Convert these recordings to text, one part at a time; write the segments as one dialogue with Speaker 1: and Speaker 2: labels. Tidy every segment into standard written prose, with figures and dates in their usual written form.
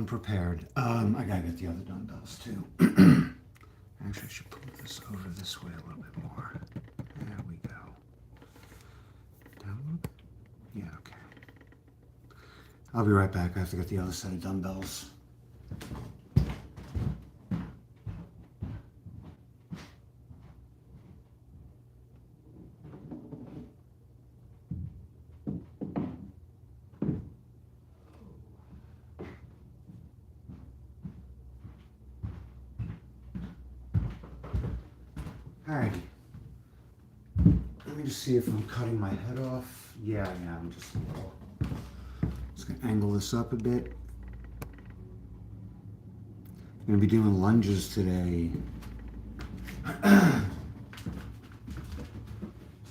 Speaker 1: unprepared. I gotta get the other dumbbells too. Actually, I should pull this over this way a little bit more. There we go. Down a little bit? Yeah, okay. I'll be right back. I have to get the other set of dumbbells. Alrighty. Let me just see if I'm cutting my head off. Yeah, I am. Just a little. Just gonna angle this up a bit. I'm gonna be doing lunges today. Is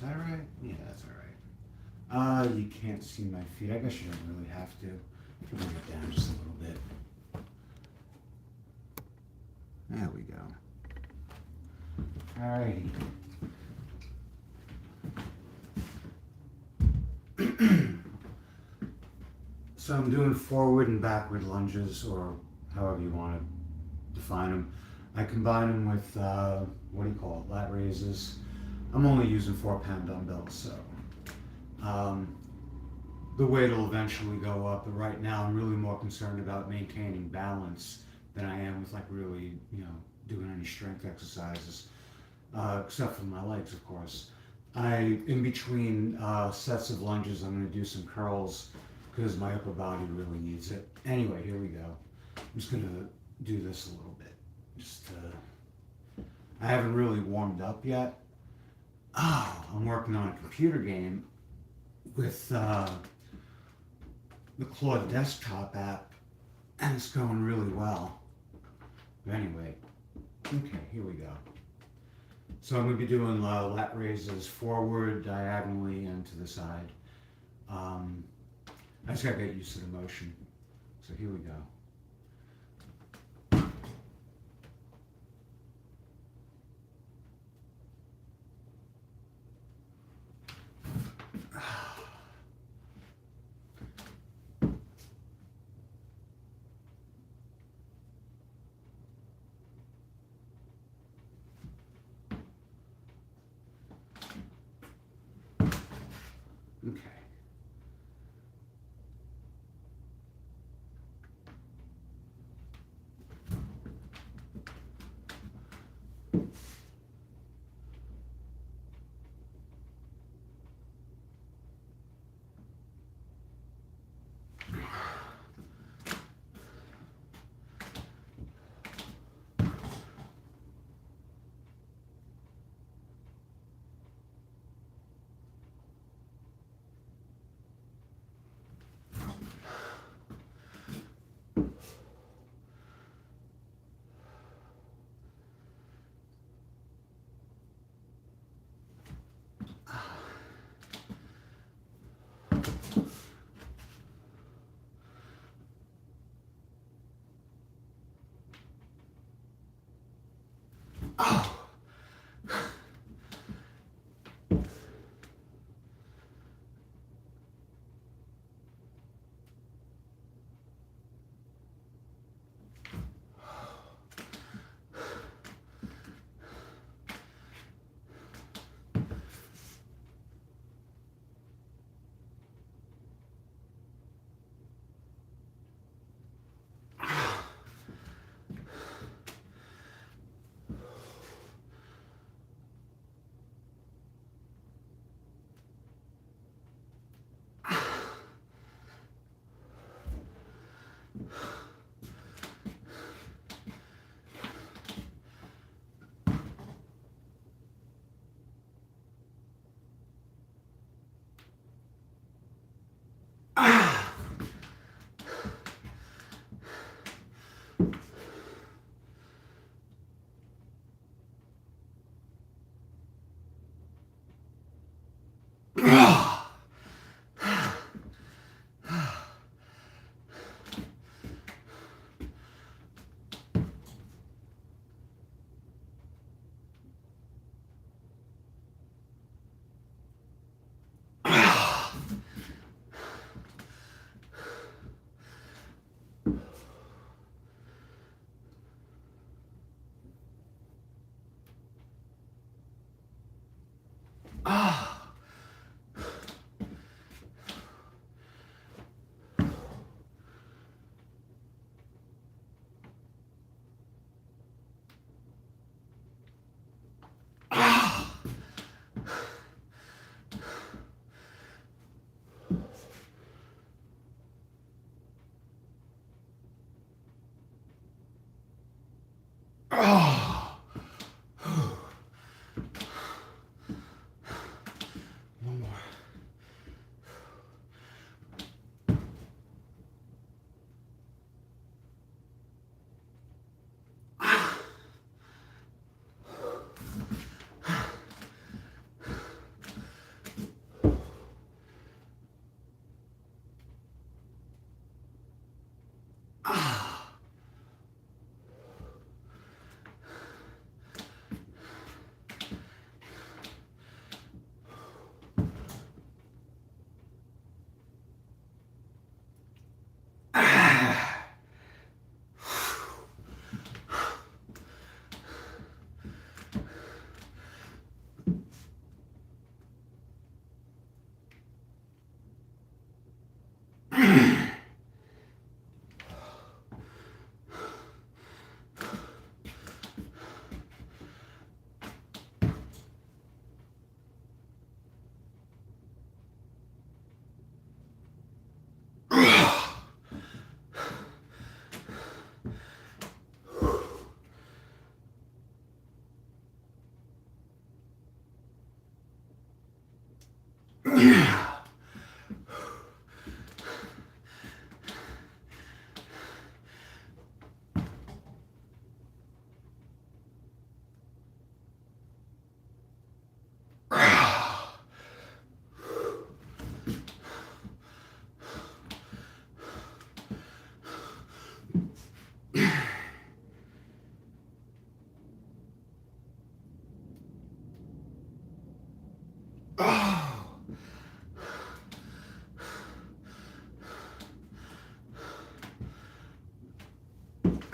Speaker 1: that right? Yeah, that's alright. You can't see my feet. I guess you don't really have to. Bring it down just a little bit. There we go. Alrighty. So I'm doing forward and backward lunges, or however you want to define them. I combine them with, lat raises. I'm only using 4-pound dumbbells, so the weight will eventually go up, but right now I'm really more concerned about maintaining balance than I am with really, doing any strength exercises, except for my legs, of course. In between sets of lunges, I'm going to do some curls because my upper body really needs it. Anyway, here we go. I'm just going to do this a little bit. I haven't really warmed up yet. I'm working on a computer game with the Claude desktop app, and it's going really well. But anyway, okay, here we go. So I'm going to be doing lat raises forward, diagonally, and to the side. I just got to get used to the motion. So here we go. Okay.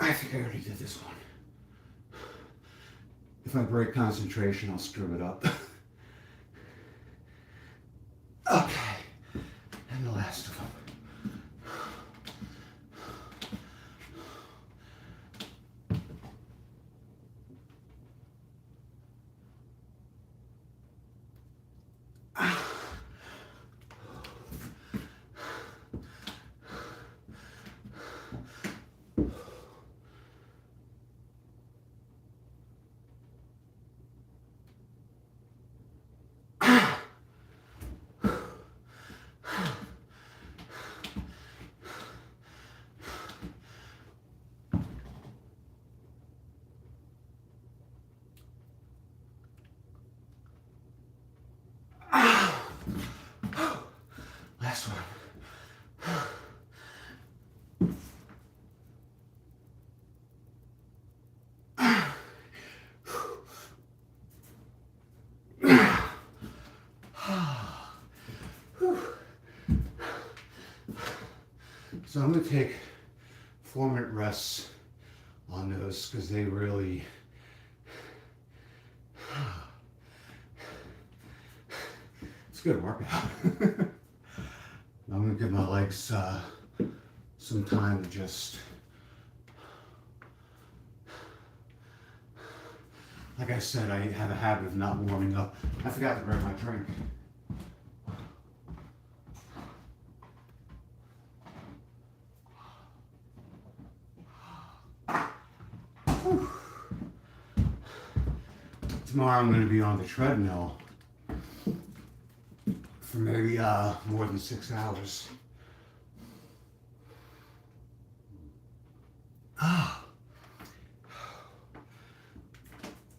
Speaker 1: I think I already did this one. If I break concentration, I'll screw it up. Okay, and the last of them. Last one. So I'm going to take 4-minute rests on those because they really it's a good workout. I'm going to give my legs some time to just, like I said, I have a habit of not warming up. I forgot to grab my drink. Whew. Tomorrow I'm going to be on the treadmill for maybe more than 6 hours.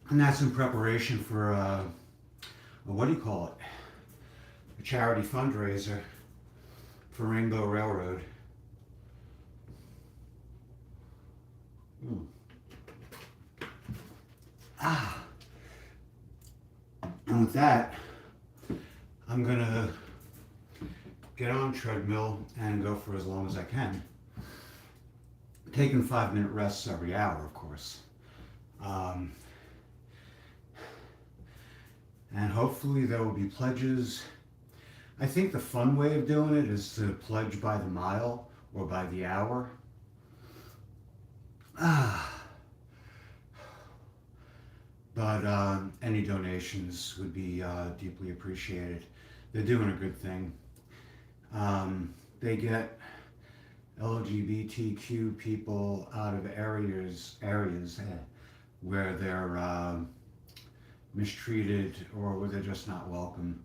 Speaker 1: And that's in preparation for what do you call it? A charity fundraiser for Rainbow Railroad. And with that, I'm gonna get on treadmill and go for as long as I can. Taking 5-minute rests every hour, of course. And hopefully there will be pledges. I think the fun way of doing it is to pledge by the mile or by the hour. But any donations would be deeply appreciated. They're doing a good thing. They get LGBTQ people out of areas where they're mistreated or where they're just not welcome.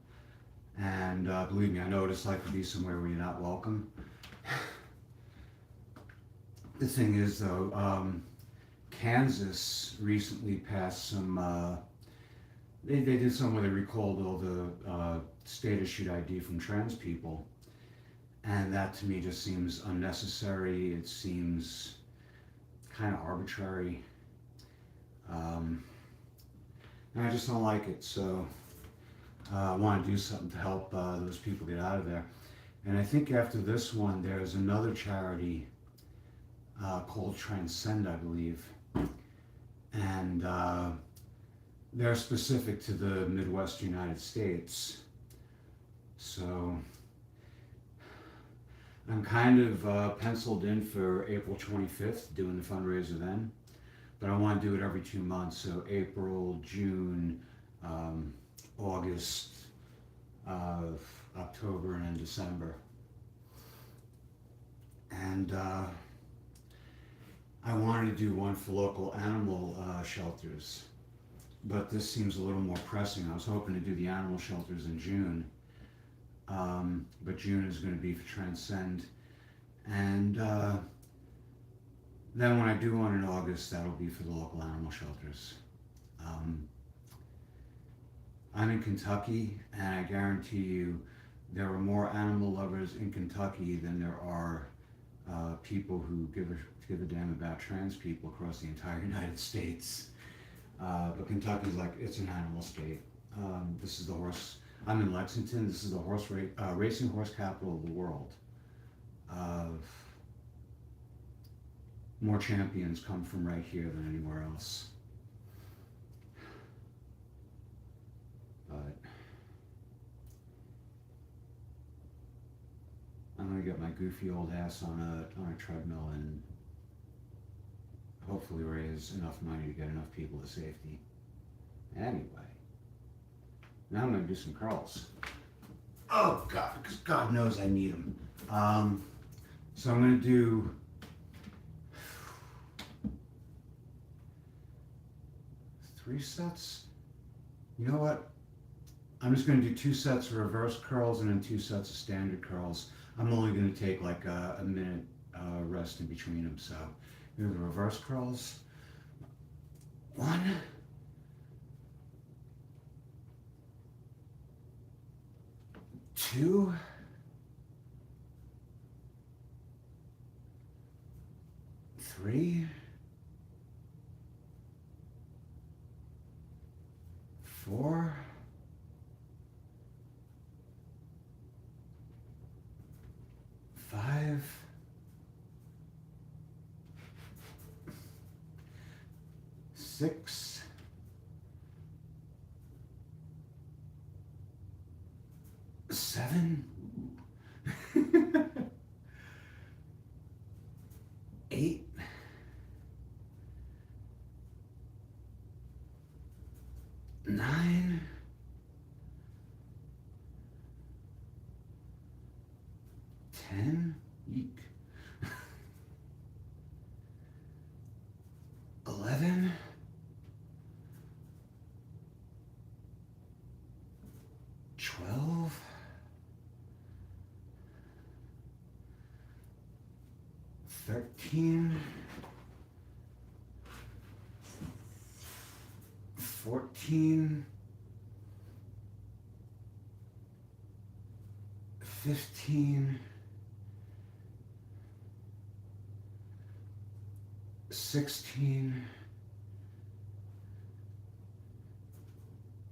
Speaker 1: And believe me, I know what it's like to be somewhere where you're not welcome. The thing is, though, Kansas recently passed some, they did something where they recalled all the state-issued ID from trans people. And that to me just seems unnecessary. It seems kind of arbitrary. And I just don't like it. So I want to do something to help those people get out of there. And I think after this one, there's another charity called Transcend, I believe. And they're specific to the Midwest United States. So I'm kind of penciled in for April 25th, doing the fundraiser then. But I want to do it every 2 months, so April, June, August, October, and then December. And I wanted to do one for local animal shelters, but this seems a little more pressing. I was hoping to do the animal shelters in June, But June is going to be for Transcend. And then when I do one in August, that'll be for the local animal shelters. Um, I'm in Kentucky, and I guarantee you there are more animal lovers in Kentucky than there are people who give a damn about trans people across the entire United States. But Kentucky's like, it's an animal state. This is the horse. I'm in Lexington. This is the racing horse capital of the world. More champions come from right here than anywhere else. But I'm gonna get my goofy old ass on a treadmill and hopefully raise enough money to get enough people to safety. Anyway, now I'm gonna do some curls. Oh God, because God knows I need them. So I'm gonna do 3 sets. You know what? I'm just going to do 2 sets of reverse curls and then 2 sets of standard curls. I'm only going to take like a minute rest in between them. So here are the reverse curls. 1, 2, 3, 4, 5, 6, 7, 8, 9, 10, eek. 11, 12, 13, 14, 15, 16,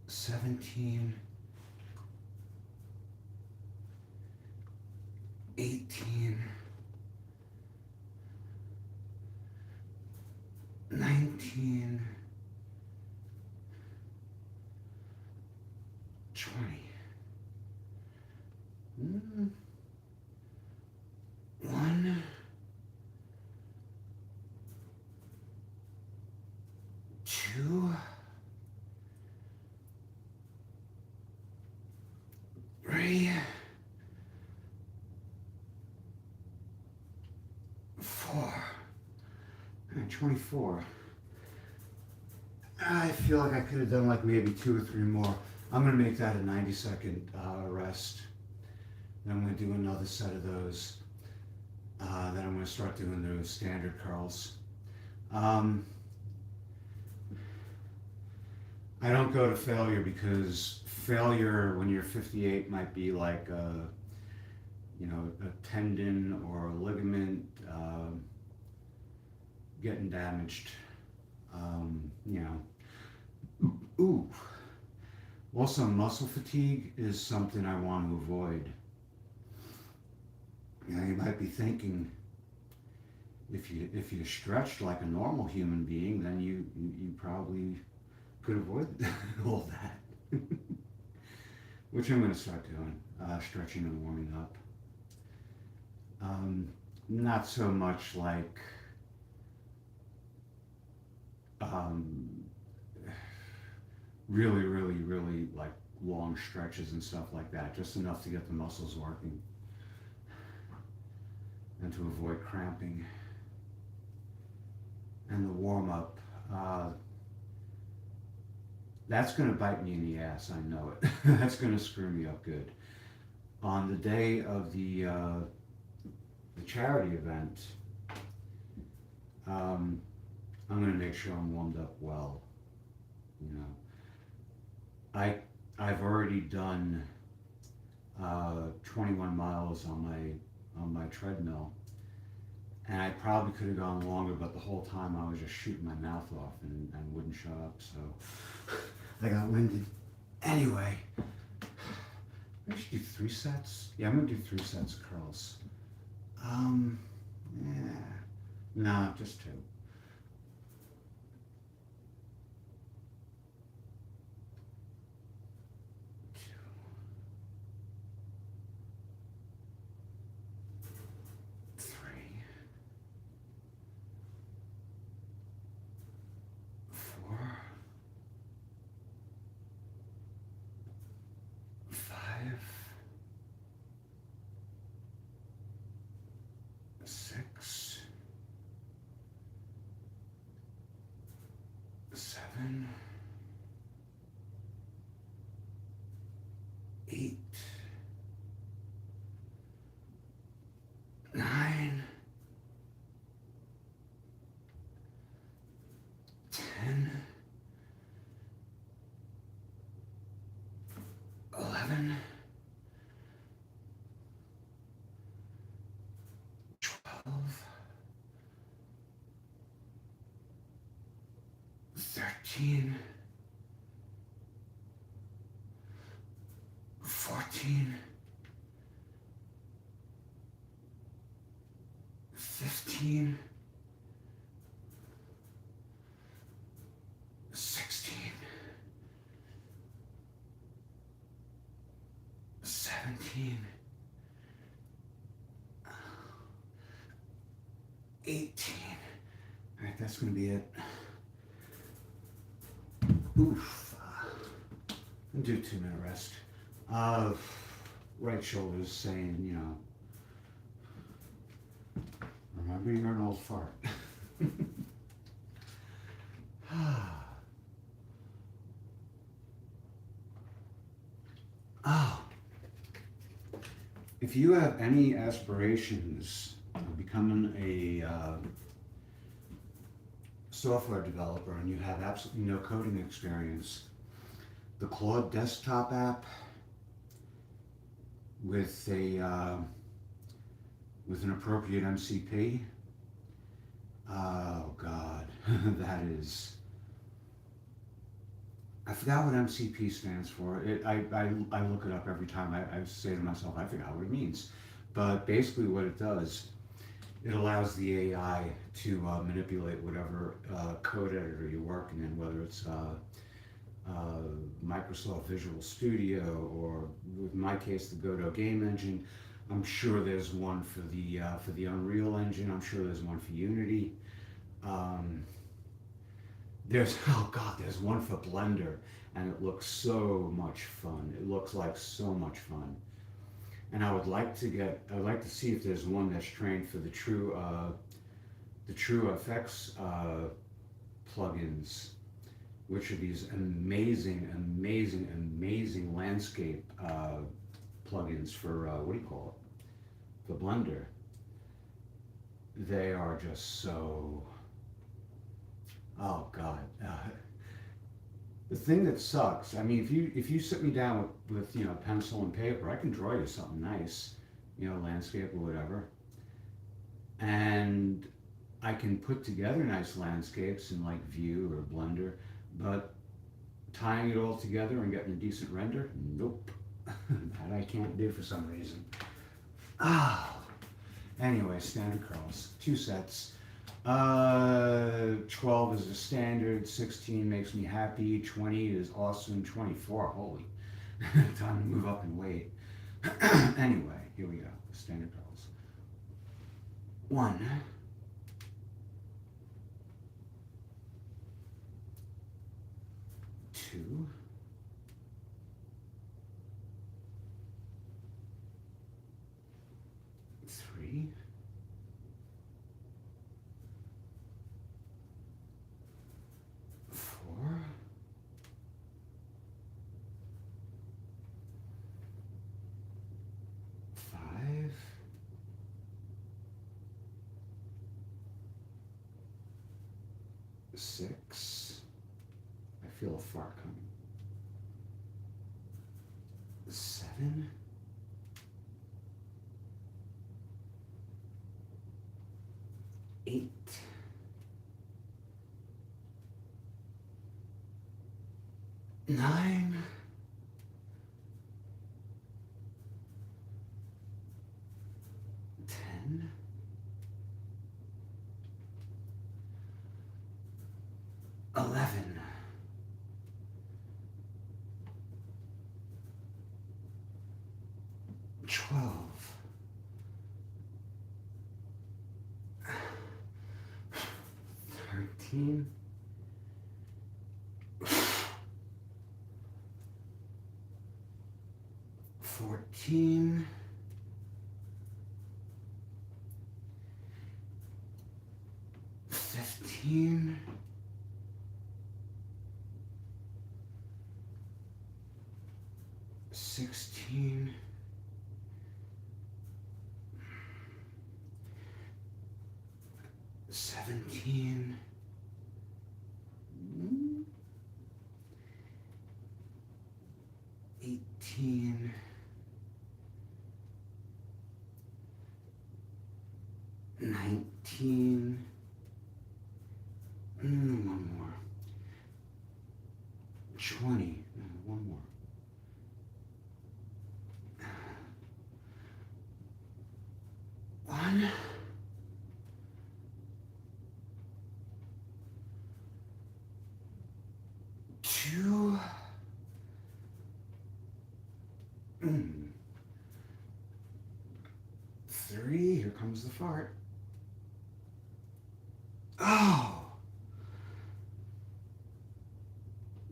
Speaker 1: 17, 18, 19, 20. 1, 2, 3, 4, and 24. I feel like I could have done like maybe 2 or 3 more. I'm gonna make that a 90-second rest. Then I'm gonna do another set of those. Then I'm gonna start doing those standard curls. I don't go to failure because failure when you're 58 might be like a tendon or a ligament getting damaged. Ooh. Also, muscle fatigue is something I want to avoid. You might be thinking, if you stretched like a normal human being, then you probably could avoid all that. Which I'm going to start doing, stretching and warming up. Not so much like really like long stretches and stuff like that, just enough to get the muscles working and to avoid cramping. And the warm-up, that's going to bite me in the ass, I know it. That's going to screw me up good. On the day of the charity event, um, I'm gonna make sure I'm warmed up well. You know, I I've already done 21 miles on my treadmill, and I probably could have gone longer, but the whole time I was just shooting my mouth off and wouldn't shut up, so I got winded. Anyway, I should do 3 sets. Yeah, I'm gonna do 3 sets of curls. Um, yeah, no, just two. 3, 4, 5, 6, 7, 8, 9, 10, 11, 12, 13, 14, 15, 16, 17, 18. All right, that's gonna be it. Oof. I'll do a 2 minute rest. Uh, right shoulder's saying, remember you're an old fart. Oh, if you have any aspirations of becoming a software developer and you have absolutely no coding experience, the Claude desktop app with with an appropriate MCP, oh God, that is. I forgot what MCP stands for. I look it up every time. I say to myself, I forgot what it means. But basically, what it does, it allows the AI to manipulate whatever code editor you're working in, whether it's Microsoft Visual Studio or, in my case, the Godot game engine. I'm sure there's one for the Unreal Engine. I'm sure there's one for Unity. Um, there's one for Blender, and it looks so much fun. It looks like so much fun. And I'd like to see if there's one that's trained for the True FX plugins, which are these amazing landscape plugins for what do you call it? For Blender. They are just so. Oh God. The thing that sucks. I mean, if you sit me down with pencil and paper, I can draw you something nice, landscape or whatever, and I can put together nice landscapes in like Vue or Blender, but tying it all together and getting a decent render, nope. That I can't do for some reason. Ah. Anyway, standard curls, 2 sets. 12 is the standard, 16 makes me happy, 20 is awesome, 24, holy. Time to move up in weight. Anyway, here we go, standard curls. 1, 2, 3, 4, 5, 6. I feel a fart coming. 7. 8. 9. 10. 11. 12. 13. 14. 15. 16. 17. 18. 19. One more. 20. One more. 1. 2. 3. Here comes the fart. Oh!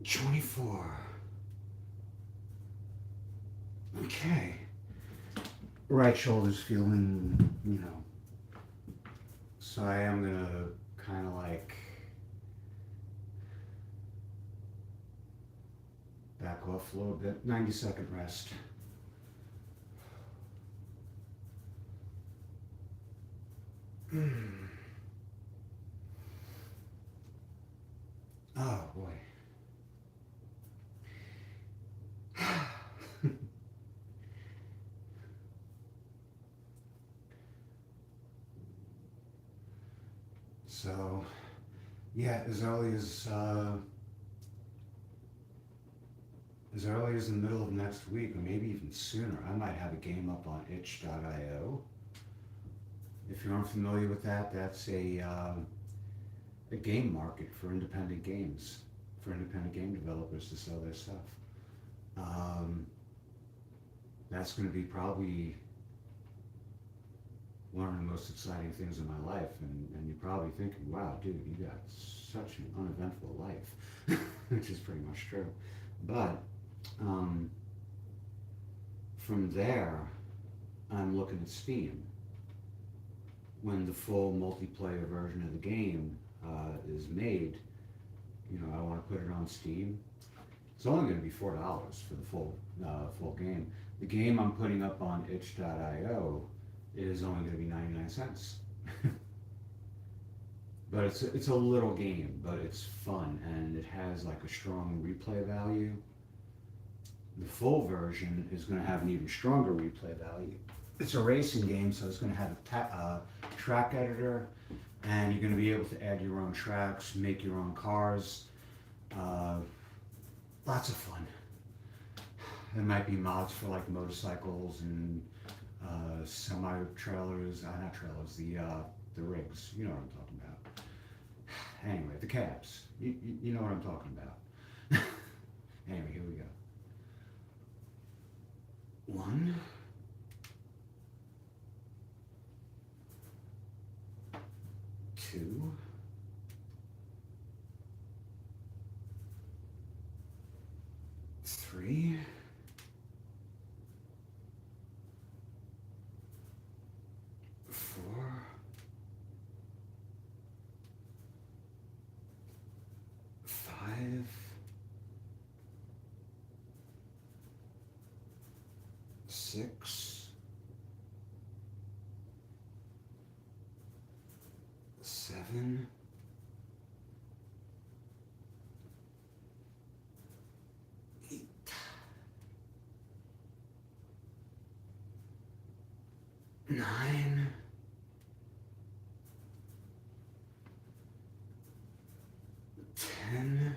Speaker 1: 24. Okay. Right shoulder's feeling, so I am gonna kind of like back off a little bit. 90-second rest. Oh boy. So, yeah, as early as the middle of next week, or maybe even sooner, I might have a game up on itch.io. If you're unfamiliar with that, that's a game market for independent games, for independent game developers to sell their stuff. That's going to be probably one of the most exciting things in my life, and you're probably thinking, wow, dude, you got such an uneventful life, which is pretty much true. But from there, I'm looking at Steam. When the full multiplayer version of the game is made, I want to put it on Steam. It's only going to be $4 for the full game. The game I'm putting up on itch.io is only going to be 99 cents. But it's a little game, but it's fun, and it has like a strong replay value. The full version is going to have an even stronger replay value. It's a racing game, so it's going to have a track editor, and you're going to be able to add your own tracks, make your own cars. Lots of fun. There might be mods for like motorcycles and semi-trailers, not trailers, the rigs. You know what I'm talking about. Anyway, the cabs. You know what I'm talking about. Anyway, here we go. 1. 2. 3. 4. 5. 6. 7. 9, 10,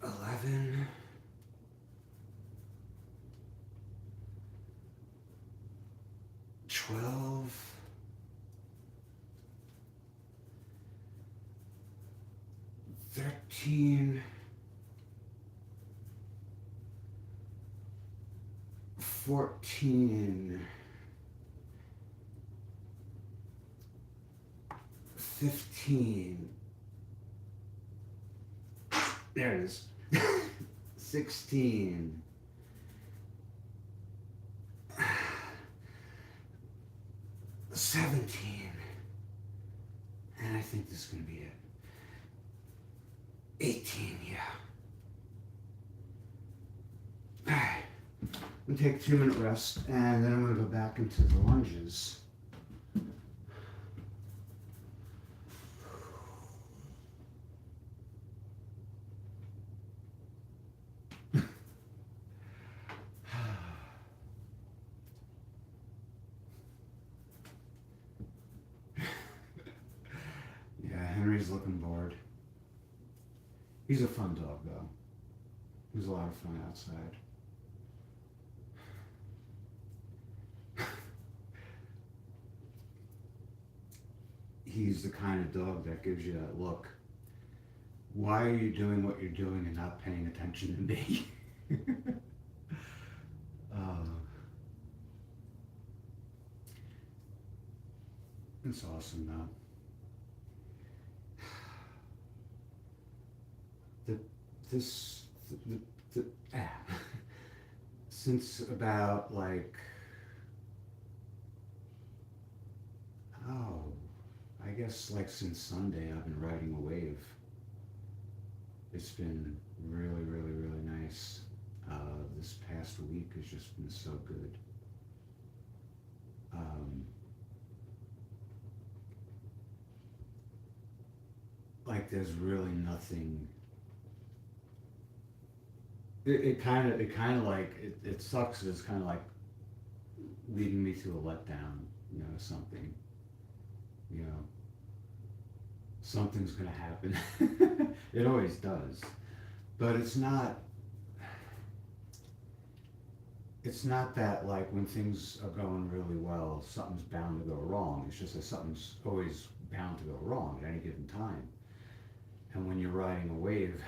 Speaker 1: 11, 12, 13, 14, 15, there it is, 16, 17, and I think this is going to be it. 18, yeah. Alright, I'm going to take a 2-minute rest, and then I'm going to go back into the lunges. Yeah, Henry's looking bored. He's a fun dog, though. He's a lot of fun outside. He's the kind of dog that gives you that look. Why are you doing what you're doing and not paying attention to me? It's awesome, though. Since about like, I guess like since Sunday I've been riding a wave. It's been really, really, really nice. This past week has just been so good. Like there's really nothing. It kind of like it sucks. It's kind of like leading me to a letdown. You know, something. You know, something's gonna happen. It always does, but it's not. It's not that like when things are going really well, something's bound to go wrong. It's just that something's always bound to go wrong at any given time. And when you're riding a wave,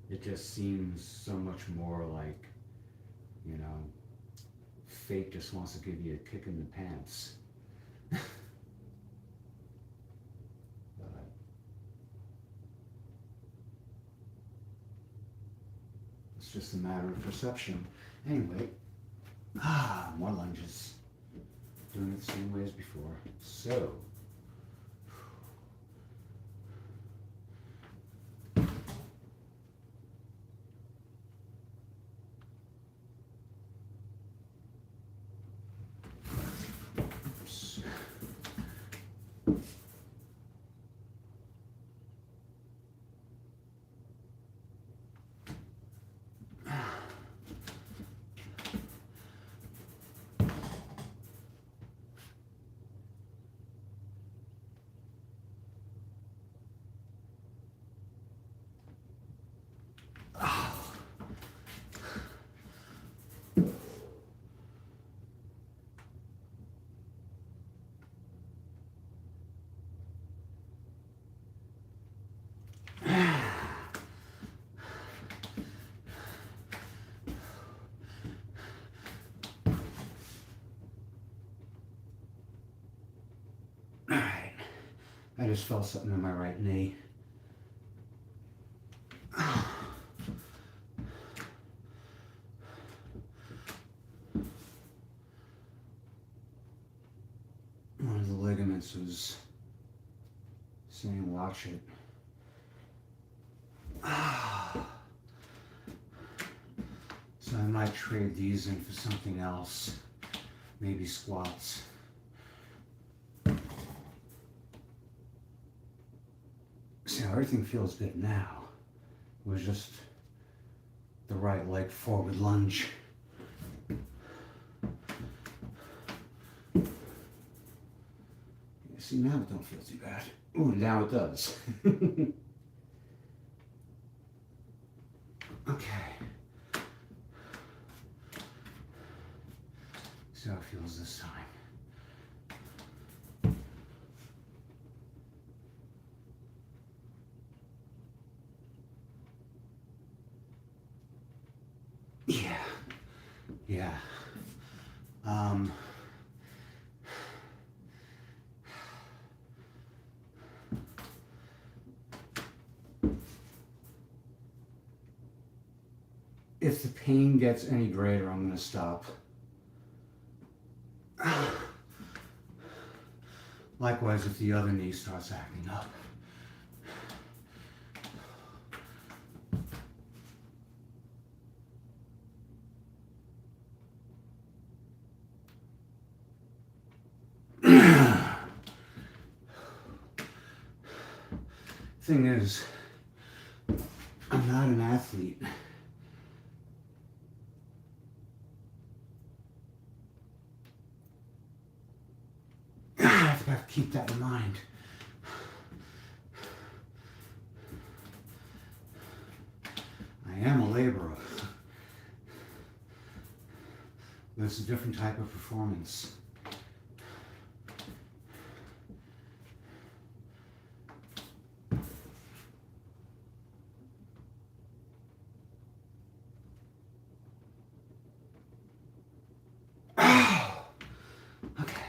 Speaker 1: it just seems so much more like, you know, fate just wants to give you a kick in the pants. But it's just a matter of perception. Anyway, more lunges. Doing it the same way as before. So, alright. I just felt something in my right knee. One of the ligaments was saying, watch it. So I might trade these in for something else. Maybe squats. See how everything feels good now. It was just the right leg forward lunge. See, now it don't feel too bad. Ooh, now it does. Okay. See how it feels this time. Yeah. Yeah. If the pain gets any greater, I'm going to stop. Likewise, if the other knee starts acting up. Thing is, I'm not an athlete. I've got to keep that in mind. I am a laborer. But it's a different type of performance. Okay.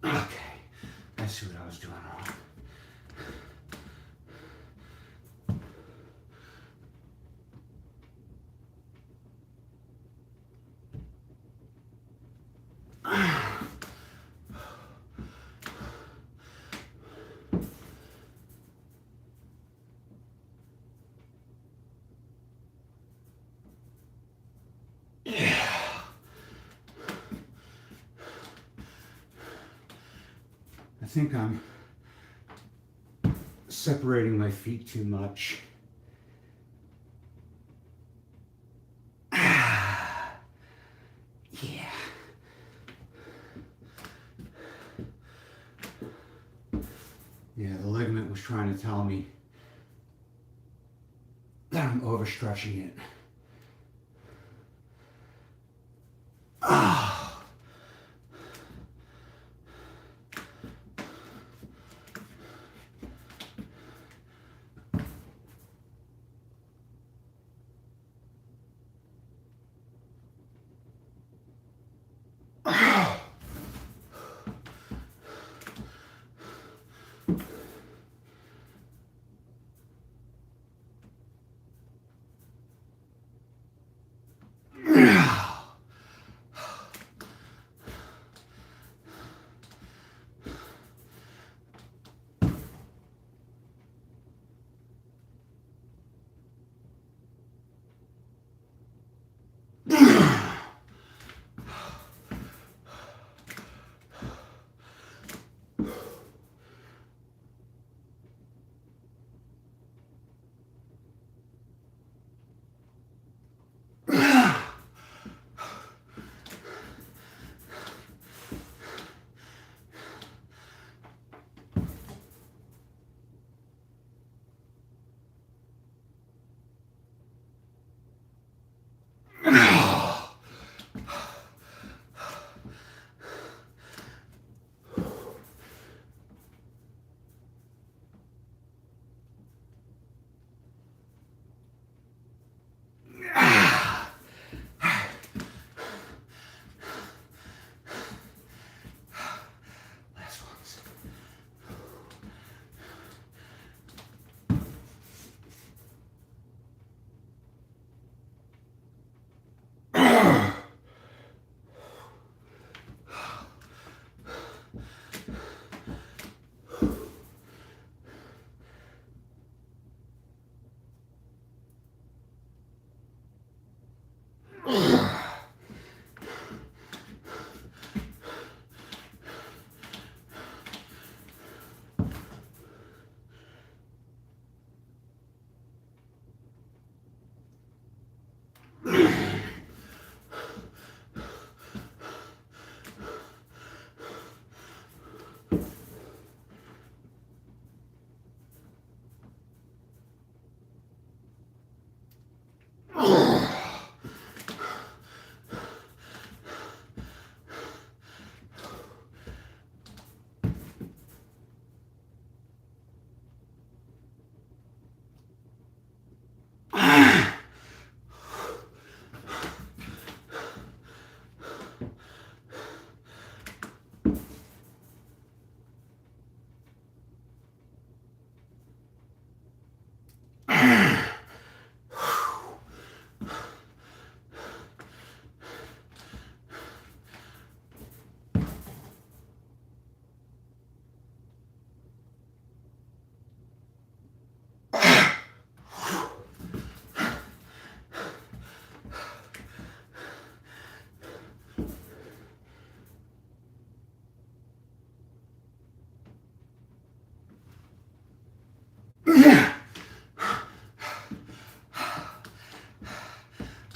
Speaker 1: Okay. I see what I was doing wrong. I think I'm separating my feet too much. Yeah. Yeah, the ligament was trying to tell me that I'm overstretching it. Ah.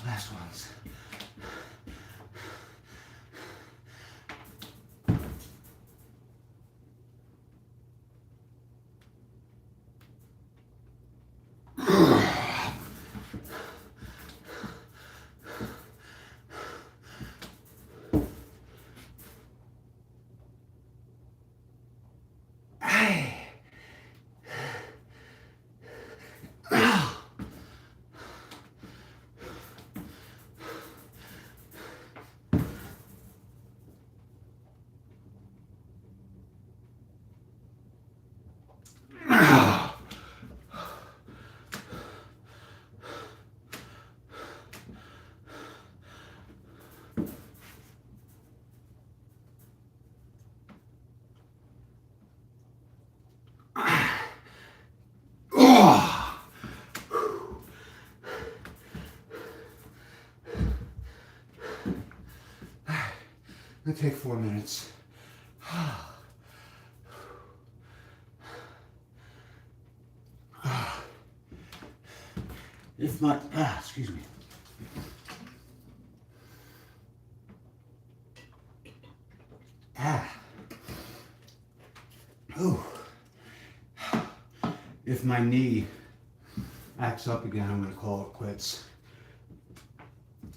Speaker 1: Last ones. It'll take 4 minutes. If my, excuse me. Oh. If my knee acts up again, I'm going to call it quits.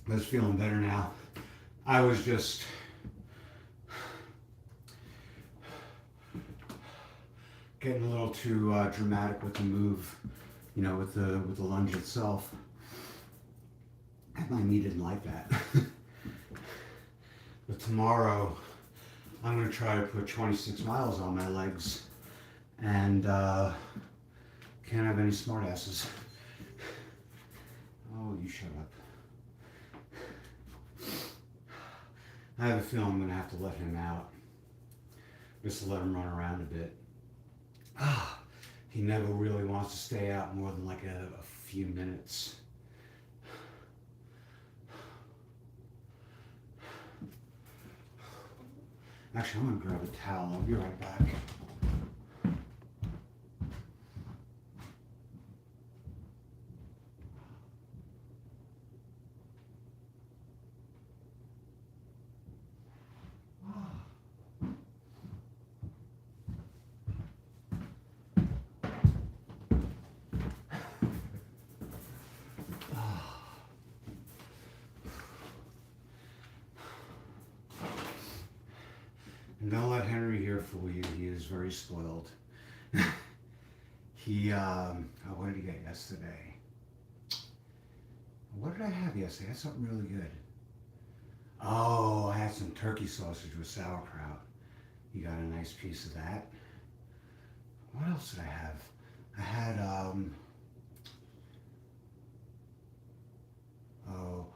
Speaker 1: But it's feeling better now. I was just getting a little too dramatic with the move, you know, with the lunge itself. And my knee didn't like that. But tomorrow, I'm going to try to put 26 miles on my legs, and can't have any smart asses. Oh, you shut up. I have a feeling I'm going to have to let him out, just to let him run around a bit. He never really wants to stay out more than like a few minutes. Actually, I'm going to grab a towel. I'll be right back. And don't let Henry here fool you. He is very spoiled. What did he get yesterday? What did I have yesterday? I had something really good. Oh, I had some turkey sausage with sauerkraut. He got a nice piece of that. What else did I have? I had,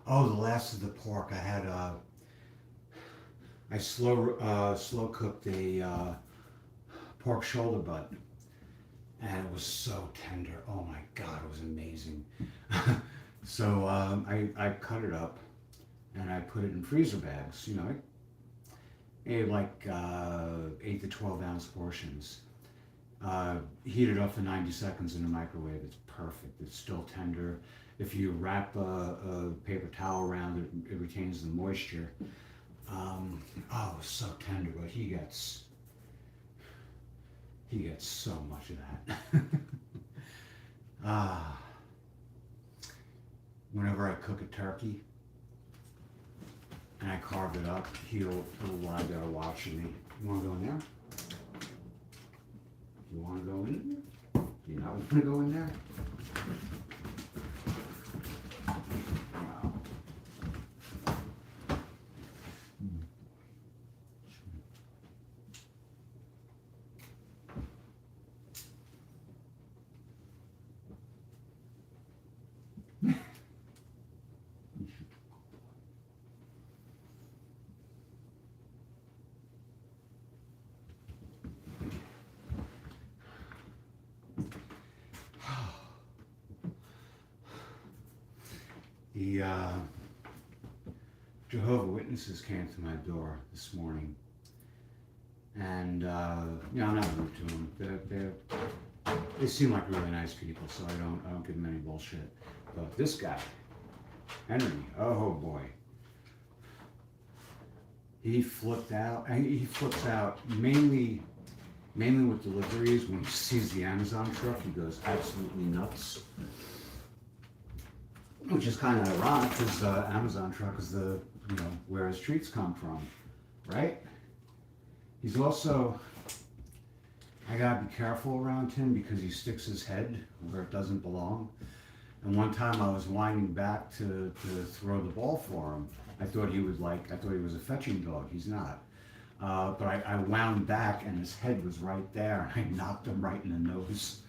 Speaker 1: the last of the pork. I had, I slow cooked a pork shoulder butt, and it was so tender. Oh my God, it was amazing. So I cut it up and I put it in freezer bags. You know, I ate like 8 to 12 ounce portions. Heat it up for 90 seconds in the microwave. It's perfect. It's still tender. If you wrap a paper towel around it, it retains the moisture. Oh, it was so tender, but he gets so much of that. Whenever I cook a turkey and I carve it up, he'll lie there watching me. You want to go in there? You want to go in there? You not want to go in there? Wow. The Jehovah Witnesses came to my door this morning, and I'm not rude to them. They seem like really nice people, so I don't give them any bullshit. But this guy, Henry, oh boy, he flipped out. He flips out mainly with deliveries. When he sees the Amazon truck, he goes absolutely nuts. Which is kind of ironic because Amazon truck is where his treats come from, right? He's also, I gotta be careful around him because he sticks his head where it doesn't belong. And one time I was winding back to throw the ball for him. I thought he was a fetching dog. He's not. But I wound back and his head was right there and I knocked him right in the nose.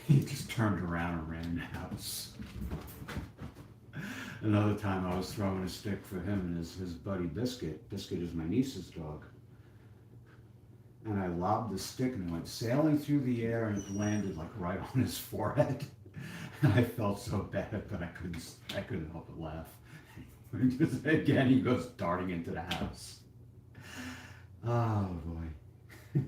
Speaker 1: He just turned around and ran in the house. Another time I was throwing a stick for him and his buddy Biscuit. Biscuit is my niece's dog. And I lobbed the stick and it went sailing through the air and it landed like right on his forehead. And I felt so bad, but I couldn't help but laugh. Again, he goes darting into the house. Oh boy.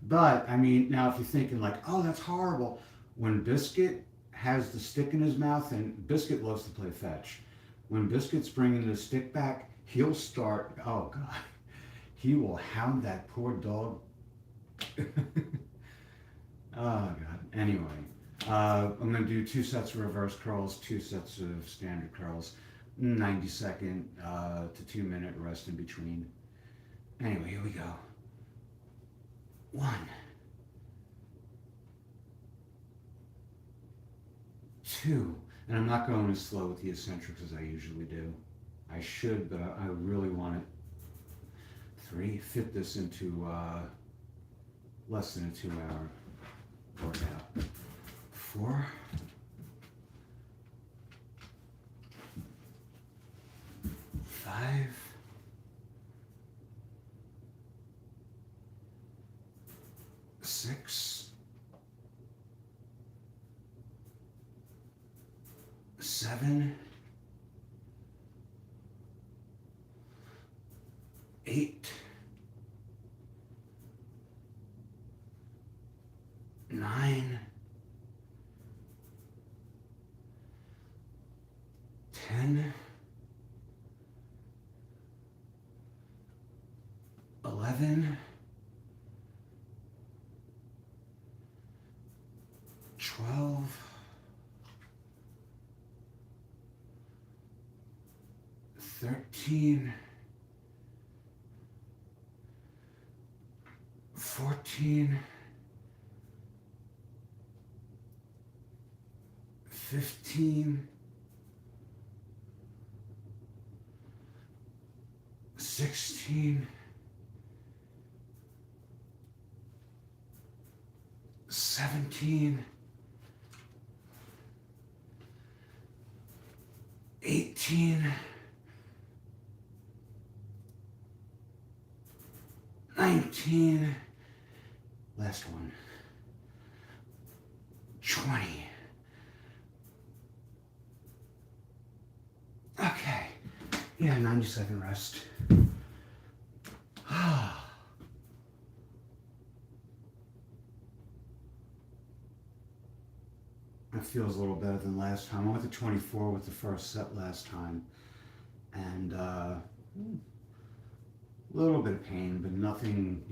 Speaker 1: But I mean, now if you're thinking like, oh, that's horrible, when Biscuit has the stick in his mouth, and Biscuit loves to play fetch. When Biscuit's bringing the stick back, he'll start, oh God, he will hound that poor dog. Oh God. Anyway, I'm going to do 2 sets of reverse curls, 2 sets of standard curls, 90-second to 2-minute rest in between. Anyway, here we go. 1, 2, and I'm not going as slow with the eccentrics as I usually do. I should, but I really want it. 3, fit this into less than a 2-hour workout. 4, 5, 6, 7, 8, 9, 10, 11, 12, 13, 14, 15, 16, 17, 18, 19, last one, 20. Okay, yeah, 90-second rest. That feels a little better than last time. I went to 24 with the first set last time, and a little bit of pain, but nothing,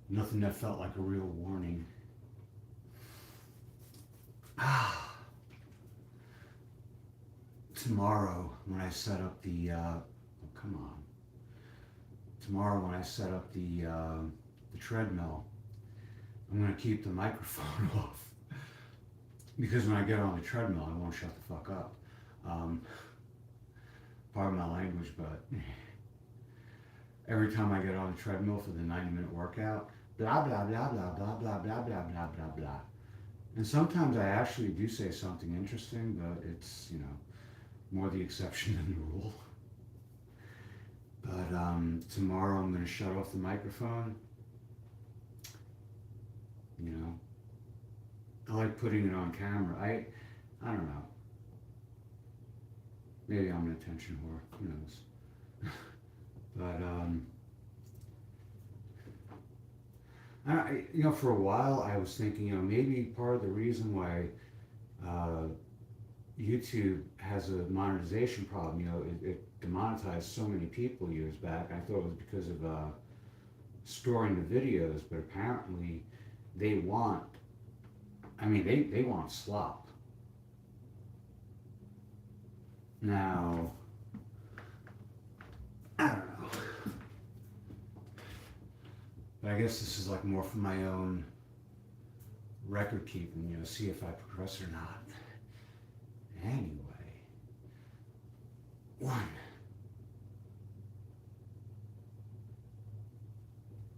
Speaker 1: nothing that felt like a real warning. Tomorrow when I set up the, tomorrow when I set up the treadmill, I'm gonna keep the microphone off. Because when I get on the treadmill, I won't shut the fuck up. Pardon my language, but every time I get on the treadmill for the 90-minute workout, blah, blah, blah, blah, blah, blah, blah, blah, blah, blah, blah. And sometimes I actually do say something interesting, but it's, more the exception than the rule. But tomorrow I'm going to shut off the microphone. I like putting it on camera. I don't know. Maybe I'm an attention whore. Who knows? But for a while I was thinking, maybe part of the reason why uh, YouTube has a monetization problem. It demonetized so many people years back. I thought it was because of storing the videos, but apparently they want. I mean, they want slop. Now, I don't know. But I guess this is like more for my own record keeping, see if I progress or not. Anyway, 1,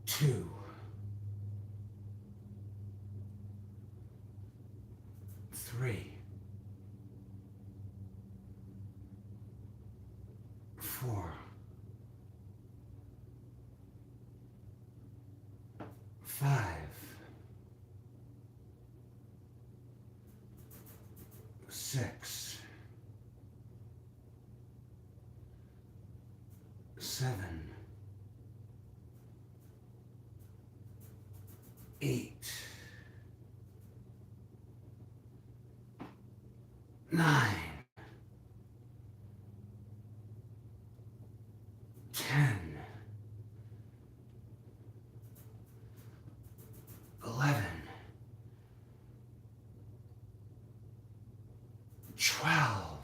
Speaker 1: 2, 3, 4, 5, 6, 7, 8, 9, 10, 11, 12,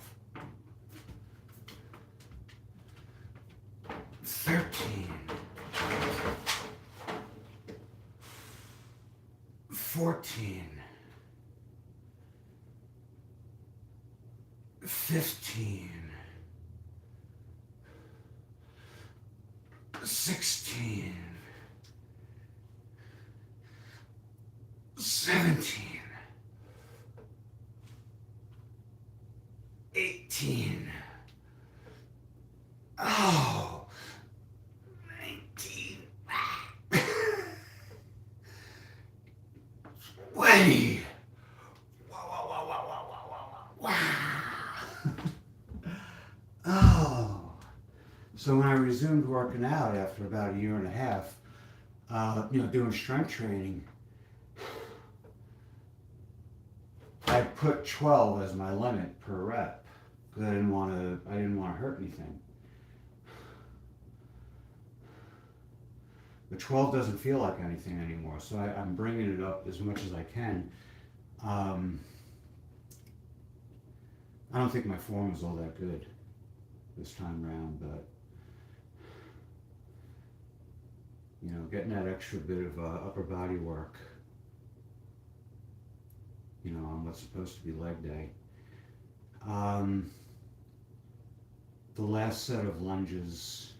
Speaker 1: 13, 14, 15, 16, 17, 18, 19, 20. Wow. Oh. So when I resumed working out after about a year and a half, doing strength training, I put 12 as my limit per rep because I didn't want to hurt anything. But 12 doesn't feel like anything anymore, so I'm bringing it up as much as I can. I don't think my form was all that good this time around, but getting that extra bit of upper body work, on what's supposed to be leg day. The last set of lunges,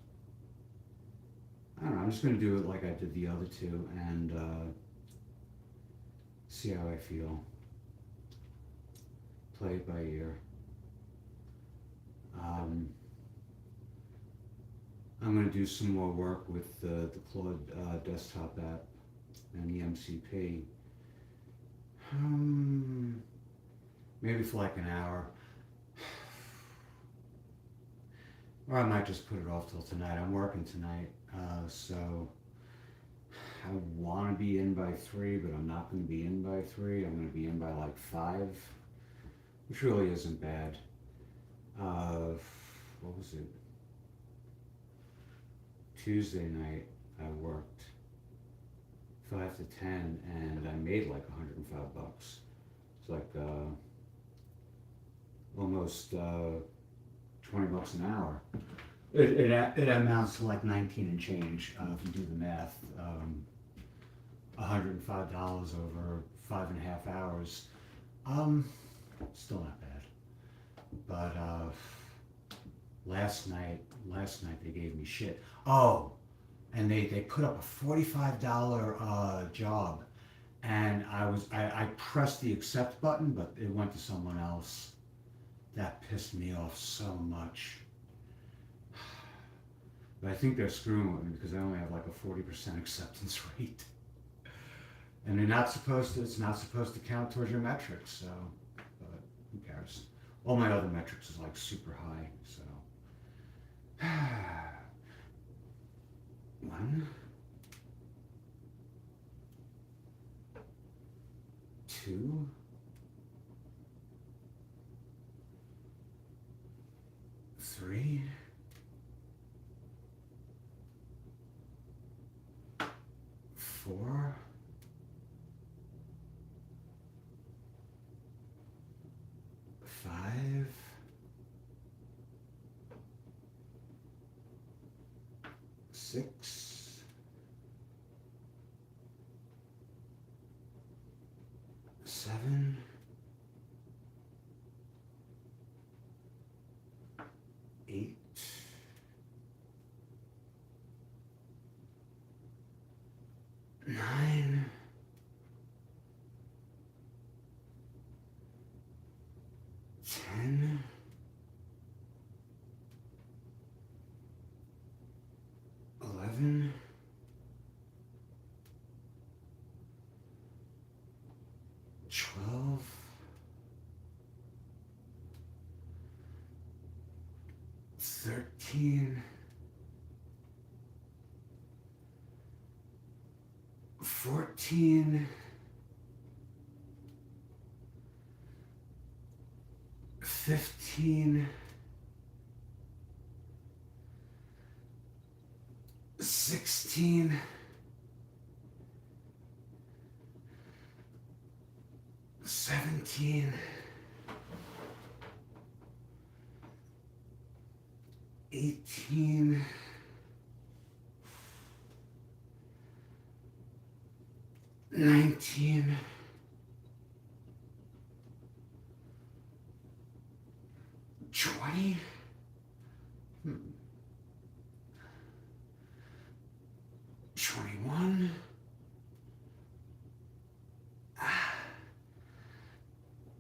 Speaker 1: I don't know, I'm just going to do it like I did the other two and see how I feel. Play it by ear. I'm going to do some more work with the Claude desktop app and the MCP. Maybe for like an hour. Or I might just put it off till tonight. I'm working tonight, so I want to be in by 3, but I'm not going to be in by 3. I'm going to be in by like 5, which really isn't bad. What was it? Tuesday night I worked 5 to 10 and I made like $105. It's like almost $20 an hour. It amounts to like 19 and change if you do the math. $105 over 5.5 hours. Still not bad. But last night they gave me shit. Oh, and they put up a $45 job, and I pressed the accept button, but it went to someone else. That pissed me off so much. But I think they're screwing with me because I only have like a 40% acceptance rate. And it's not supposed to count towards your metrics, so, but who cares? All my other metrics is like super high, so. One, two, three, four, five, six, seven, eight, nine, 10, 11, 12, 13, 14, 15, 16, 17, 18, 19, 20, 21,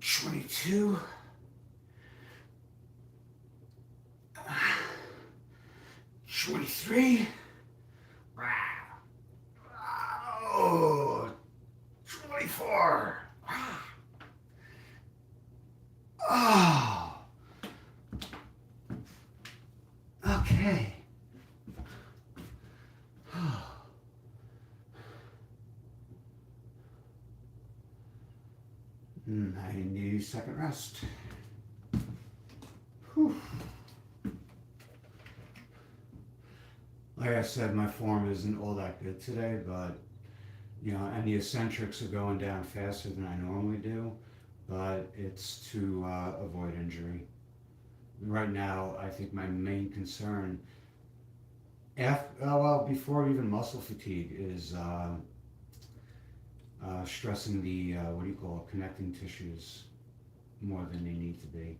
Speaker 1: 22, 23, oh, 24, oh, okay. 90-second rest. Whew. Like I said, my form isn't all that good today, but and the eccentrics are going down faster than I normally do, but it's to avoid injury. Right now, I think my main concern, before even muscle fatigue, is stressing the connecting tissues more than they need to be.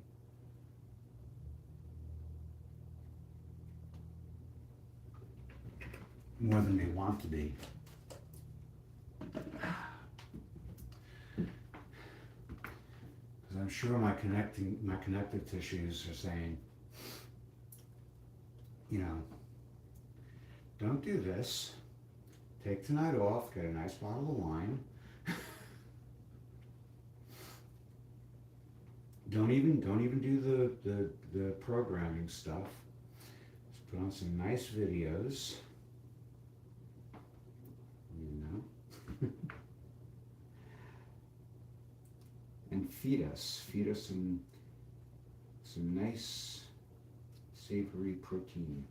Speaker 1: More than they want to be. Because I'm sure my connective tissues are saying, don't do this. Take tonight off, get a nice bottle of wine. Don't even do the programming stuff. Just put on some nice videos. And feed us some nice savory protein.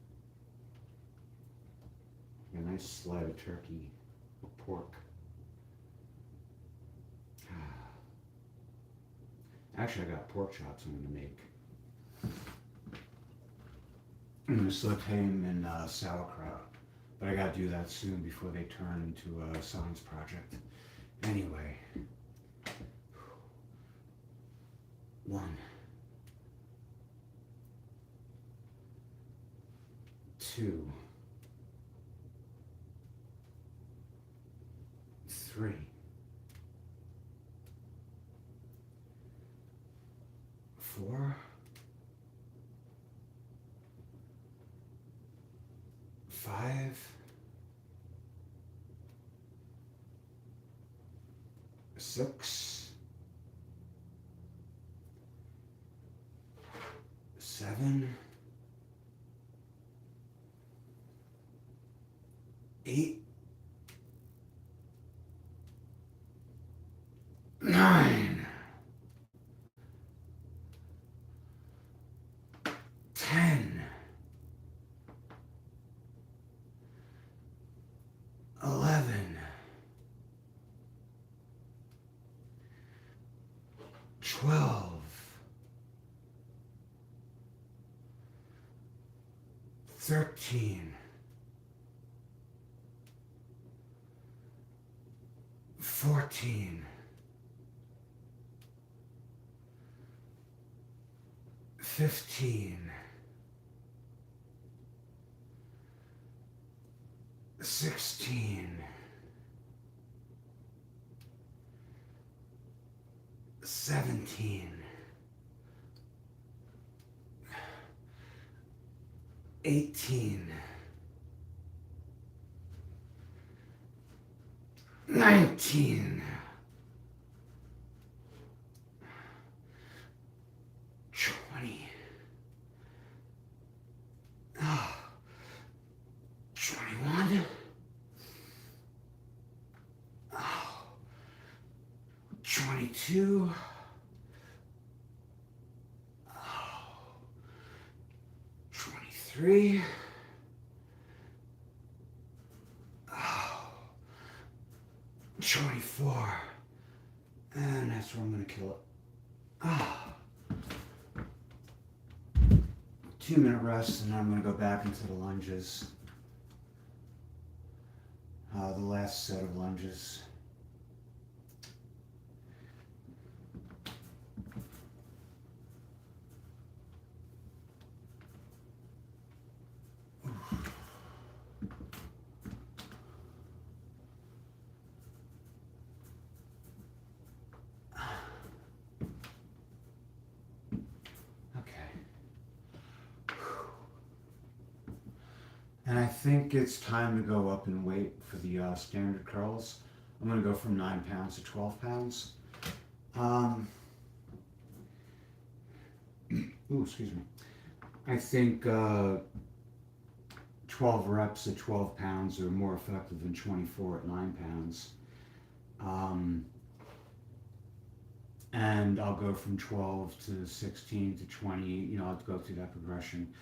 Speaker 1: A nice slab of turkey or pork. Actually, I got pork chops I'm gonna make. I'm gonna saute them in sauerkraut, but I gotta do that soon before they turn into a science project. Anyway, 1, 2, 3, 4, 5, 6, 7, 8, 9, 10, 11, 12, 13, 14, 15, 16, 17, 18, 19, 20, 21, 22, 23, 24, and that's where I'm going to kill it. 2-minute rest, and then I'm going to go back into the lunges. The last set of lunges. And I think it's time to go up in weight for the standard curls. I'm going to go from 9 pounds to 12 pounds. Ooh, excuse me. I think 12 reps at 12 pounds are more effective than 24 at 9 pounds. And I'll go from 12 to 16 to 20, you know, I'll go through that progression.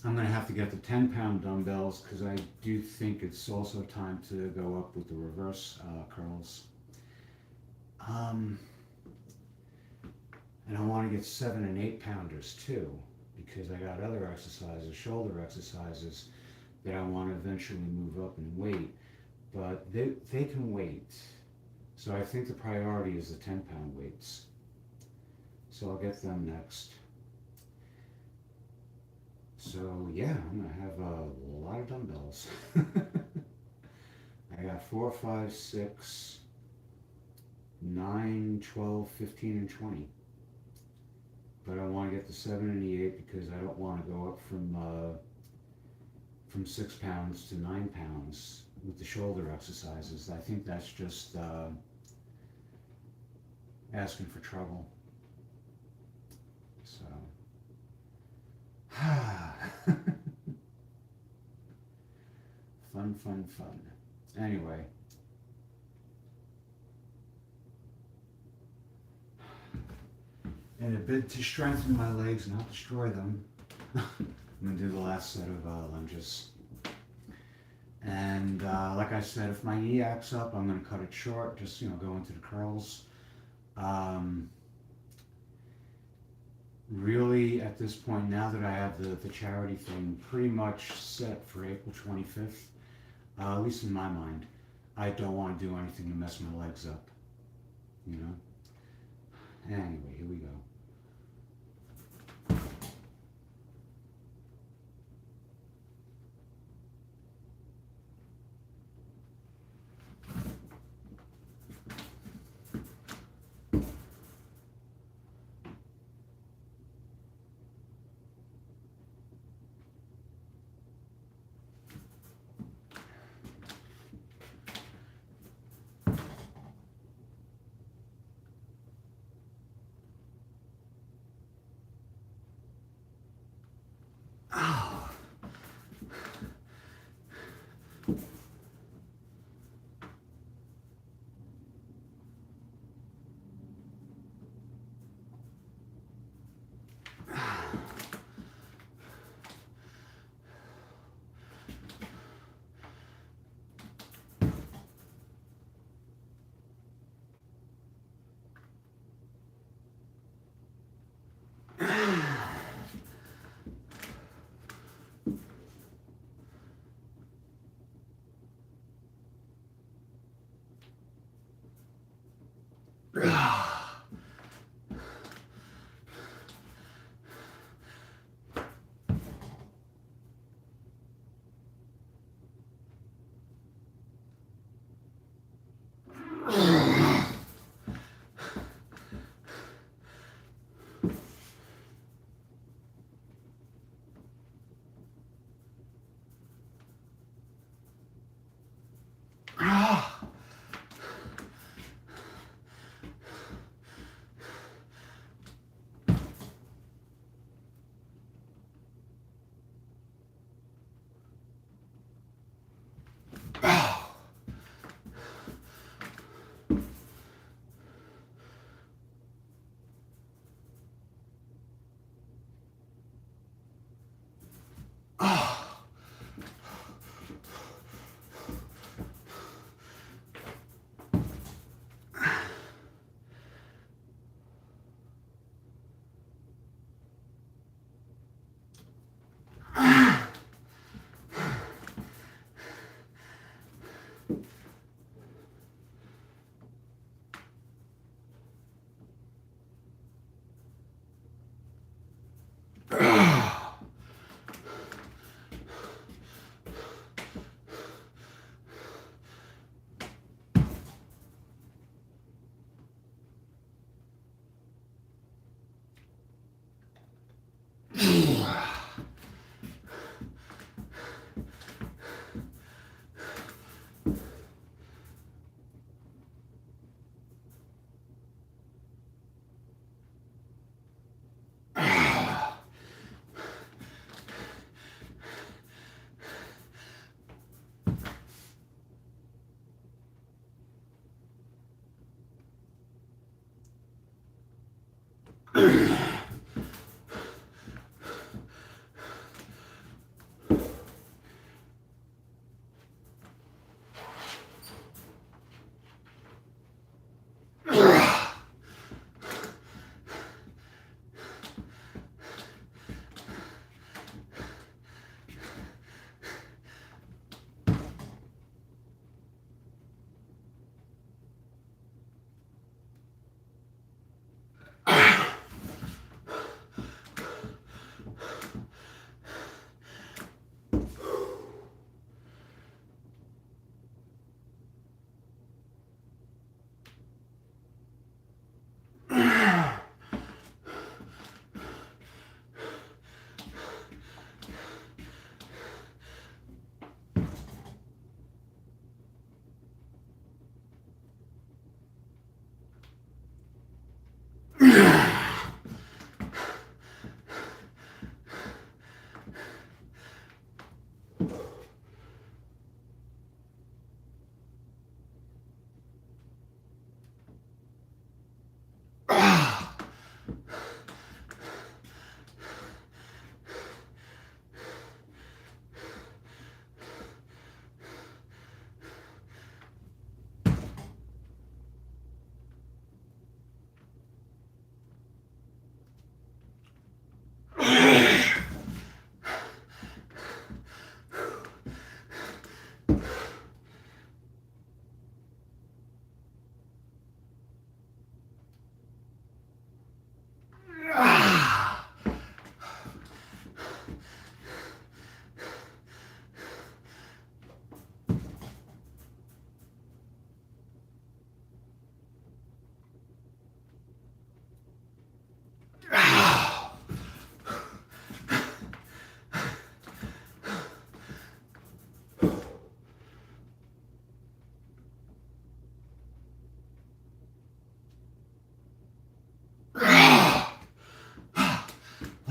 Speaker 1: I'm going to have to get the 10-pound dumbbells because I do think it's also time to go up with the reverse curls. And I want to get 7 and 8 pounders too, because I got other exercises, shoulder exercises, that I want to eventually move up in weight. But they can wait. So I think the priority is the 10-pound weights. So I'll get them next. So yeah, I'm gonna have a lot of dumbbells. I got 4, 5, 6, 9, 12, 15, and 20. But I want to get the 7 and the 8 because I don't want to go up from 6 pounds to 9 pounds with the shoulder exercises. I think that's just asking for trouble. So. Fun. Anyway. In a bid to strengthen my legs, not destroy them, I'm going to do the last set of lunges. And like I said, if my knee acts up, I'm going to cut it short, just, go into the curls. Really, at this point, now that I have the charity thing pretty much set for April 25th, at least in my mind, I don't want to do anything to mess my legs up, Anyway, here we go.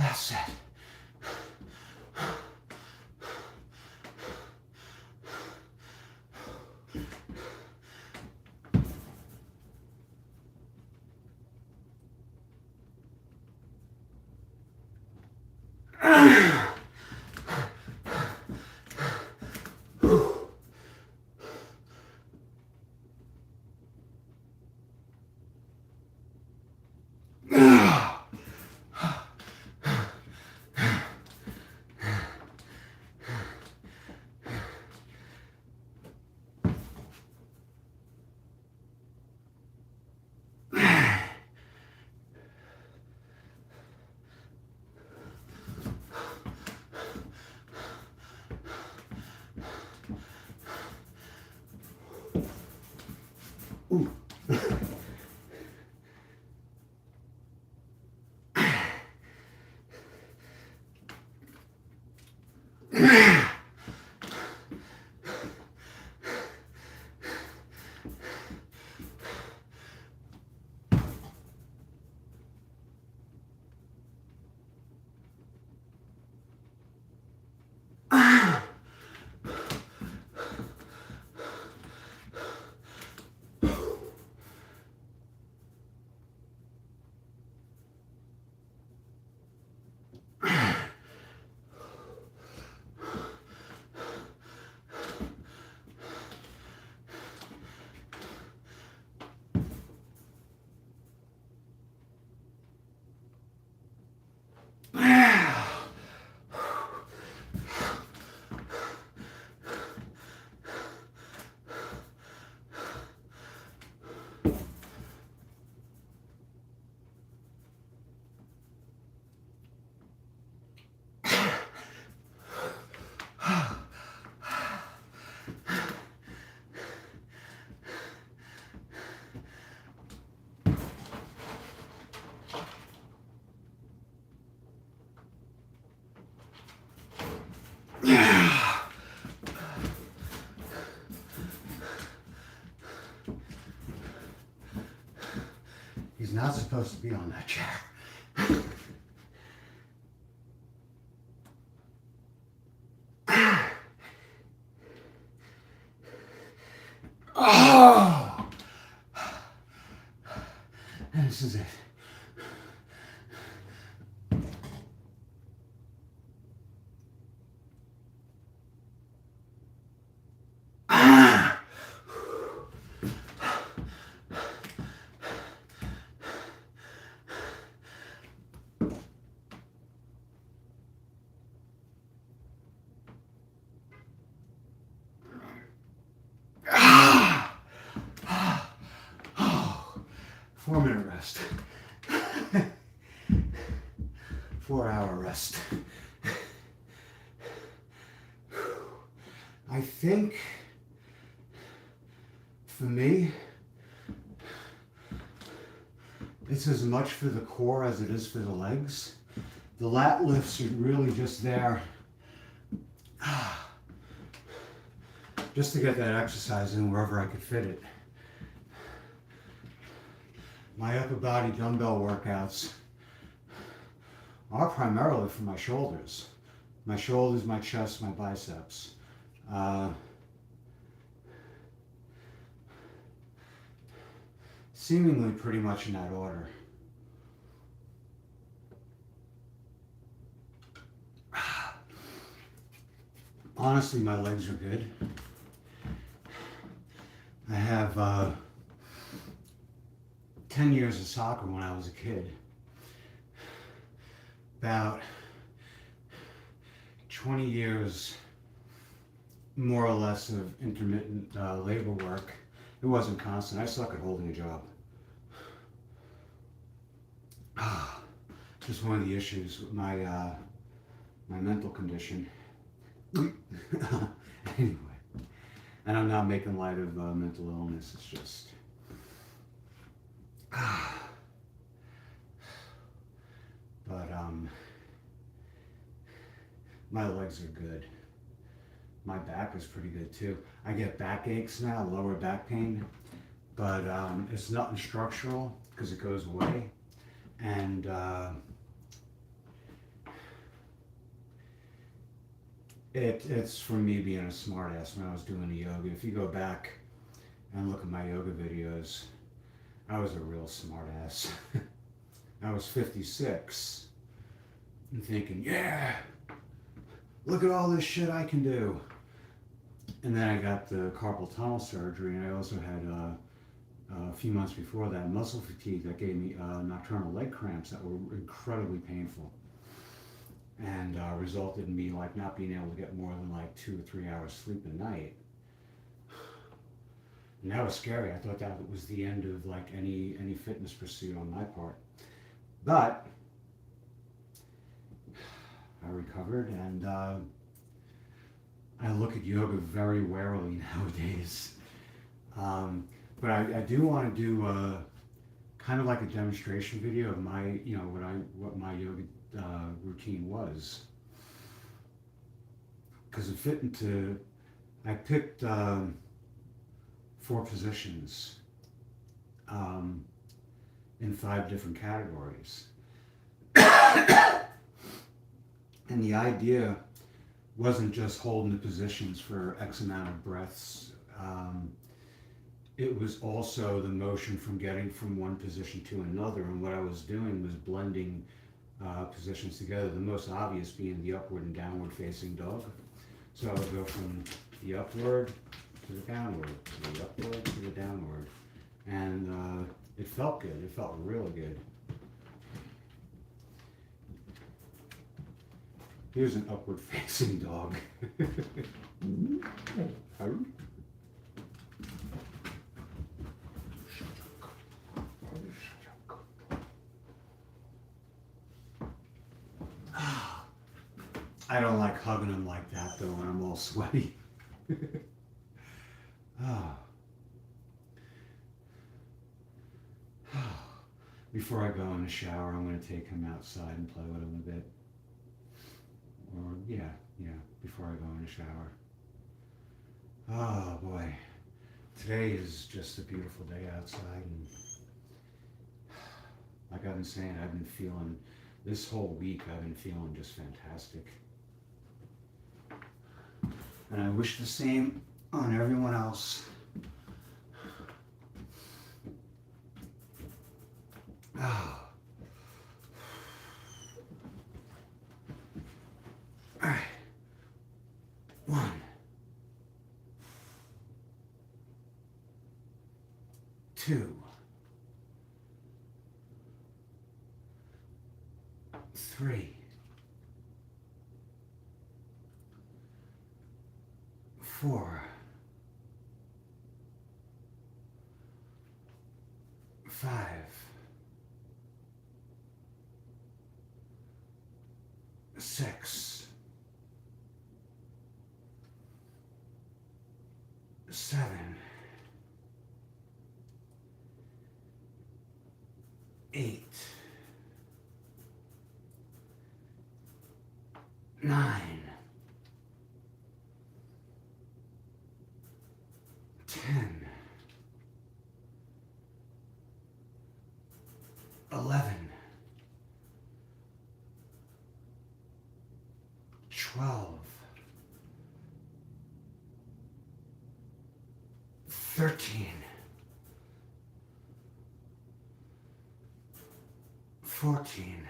Speaker 1: That's it. Ooh. He's not supposed to be on that chair. Oh! And this is it. Ah! 4-minute rest. 4-hour rest. I think for me, it's as much for the core as it is for the legs. The lat lifts are really just there just to get that exercise in wherever I could fit it. My upper body dumbbell workouts are primarily for my shoulders. My shoulders, my chest, my biceps. Seemingly pretty much in that order. Honestly, my legs are good. I have 10 years of soccer when I was a kid. About 20 years, more or less, of intermittent labor work. It wasn't constant. I suck at holding a job. Just one of the issues with my mental condition. Anyway, and I'm not making light of mental illness. It's just but my legs are good. My back is pretty good too. I get back aches now, lower back pain, but it's nothing structural because it goes away. And it's from me being a smart ass when I was doing the yoga. If you go back and look at my yoga videos, I was a real smart ass. I was 56 and thinking, yeah, look at all this shit I can do. And then I got the carpal tunnel surgery, and I also had a few months before that muscle fatigue that gave me nocturnal leg cramps that were incredibly painful, and resulted in me like not being able to get more than like 2 or 3 hours sleep a night. And that was scary. I thought that was the end of like any fitness pursuit on my part. But I recovered, and I look at yoga very warily nowadays. But I do want to do kind of like a demonstration video of my, what my yoga routine was, because it fit into. I picked 4 positions um, in 5 different categories, and the idea wasn't just holding the positions for X amount of breaths. It was also the motion from getting from one position to another, and what I was doing was blending positions together. The most obvious being the upward and downward facing dog. So I would go from the upward to the downward, to the upward to the downward, and it felt good. It felt really good. Here's an upward facing dog. I don't like hugging him like that though when I'm all sweaty. Before I go in the shower, I'm going to take him outside and play with him a bit. Or, yeah, before I go in the shower. Oh boy. Today is just a beautiful day outside, and like I've been saying, I've been feeling, this whole week I've been feeling just fantastic. And I wish the same on everyone else. Oh. All right. 1, 2, 3, 4, 5, 6, 7, 8, 9, 10, 11, 12, 13, 14,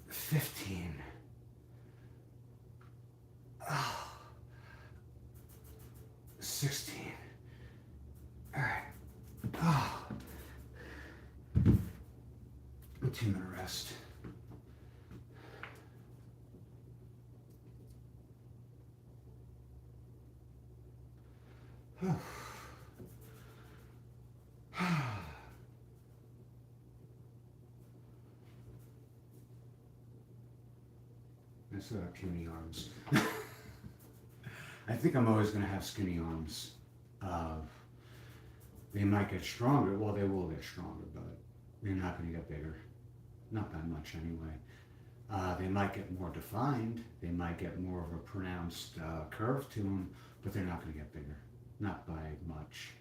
Speaker 1: 15, 16. All right. Oh. A 2-minute rest. I still have puny arms. I think I'm always going to have skinny arms. They might get stronger. Well, they will get stronger, but they're not going to get bigger. Not by much, anyway. They might get more defined. They might get more of a pronounced curve to them, but they're not going to get bigger. Not by much.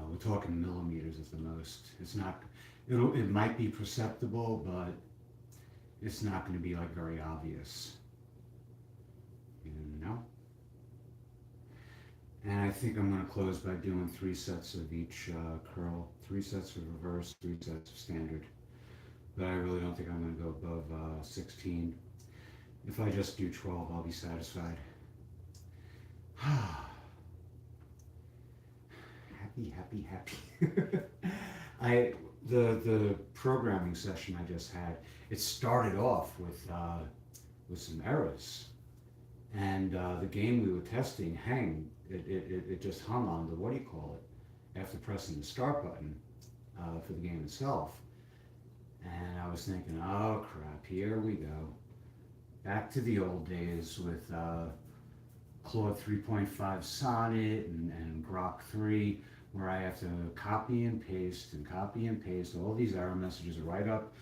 Speaker 1: We're talking millimeters at the most. It's not. It might be perceptible, but it's not going to be like very obvious. You know? And I think I'm going to close by doing 3 sets of each curl, 3 sets of reverse, 3 sets of standard. But I really don't think I'm going to go above 16. If I just do 12, I'll be satisfied. Happy. The programming session I just had, it started off with some errors, and the game we were testing it just hung on the after pressing the start button for the game itself, and I was thinking, oh crap, here we go, back to the old days with Claude 3.5 Sonnet and Grok 3, where I have to copy and paste all these error messages right up.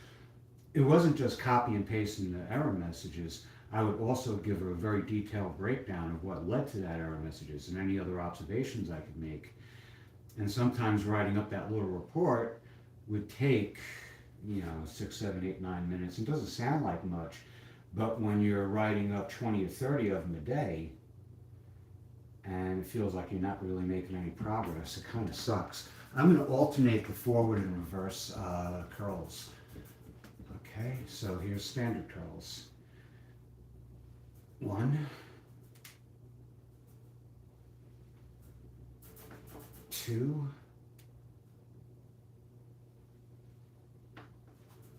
Speaker 1: It wasn't just copy and pasting the error messages. I would also give a very detailed breakdown of what led to that error messages and any other observations I could make. And sometimes writing up that little report would take, 6, 7, 8, 9 minutes. It doesn't sound like much, but when you're writing up 20 or 30 of them a day, and it feels like you're not really making any progress, it kind of sucks. I'm going to alternate the forward and reverse curls. Okay, so here's standard curls. 1, 2,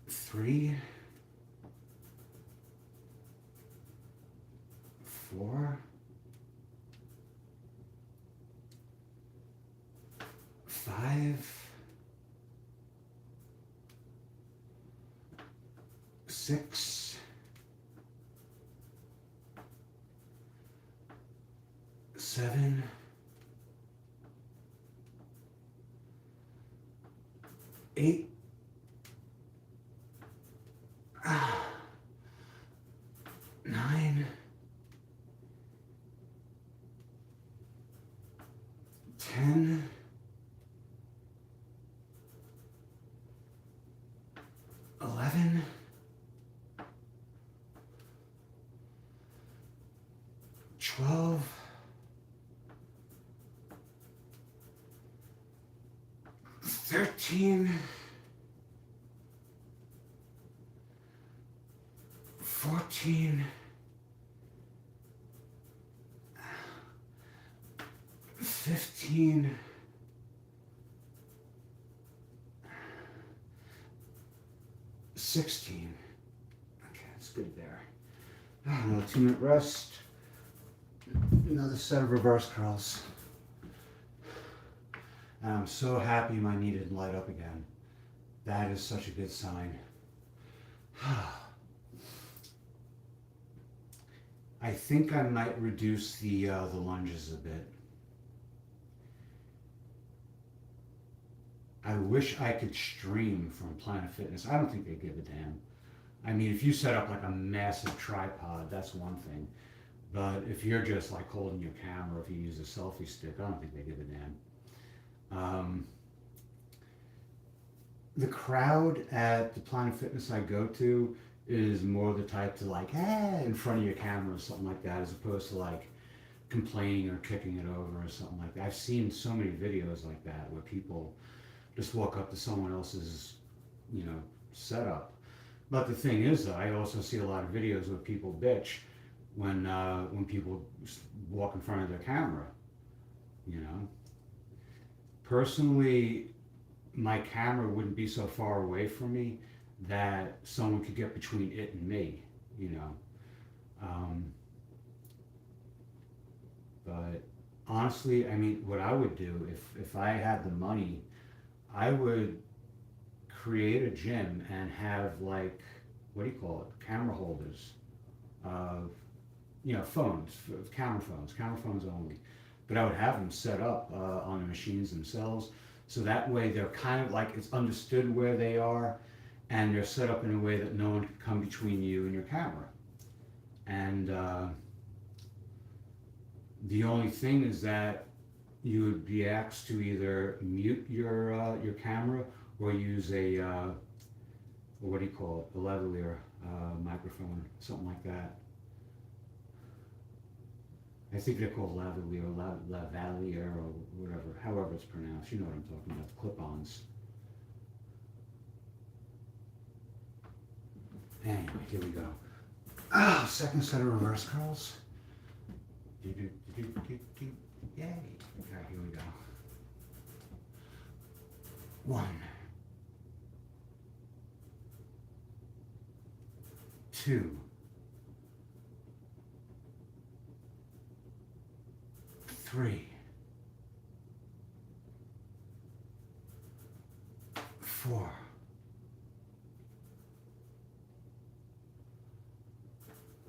Speaker 1: 3, 4, 5, 6, 7, 8, 9, 10, 11, 12, 13, 14, 15, 16. Okay, that's good there. Another 2-minute rest. Another set of reverse curls. And I'm so happy my knee didn't light up again. That is such a good sign. I think I might reduce the lunges a bit. I wish I could stream from Planet Fitness. I don't think they give a damn. I mean, if you set up like a massive tripod, that's one thing. But if you're just like holding your camera, if you use a selfie stick, I don't think they give a damn. The crowd at the Planet Fitness I go to is more the type to like, in front of your camera or something like that, as opposed to like complaining or kicking it over or something like that. I've seen so many videos like that where people just walk up to someone else's, setup. But the thing is, though, I also see a lot of videos where people bitch when people walk in front of their camera. Personally, my camera wouldn't be so far away from me that someone could get between it and me. But honestly, I mean, what I would do if I had the money, I would create a gym and have like, what do you call it, camera holders, phones, camera phones only. But I would have them set up on the machines themselves, so that way they're kind of like, it's understood where they are, and they're set up in a way that no one can come between you and your camera. And the only thing is that you would be asked to either mute your camera or use a what do you call it, a lavalier microphone, something like that. I think they're called lavalier, lavalier, or whatever, however it's pronounced. You know what I'm talking about, the clip-ons. Anyway, here we go. Second set of reverse curls. Yay. Okay, here we go. 1, 2, 3, 4,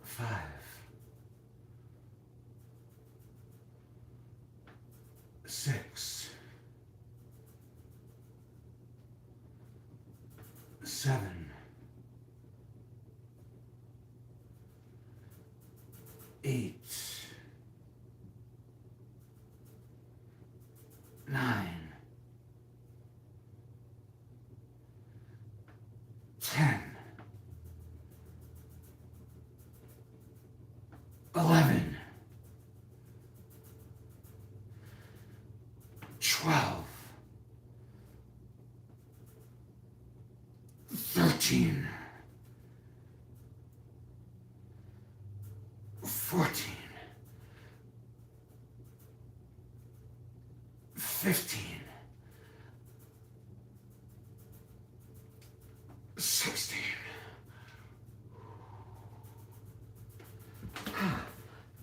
Speaker 1: 5, 6, 7, 8, 9, 10, 11, 12, 13, 14, 15, 16.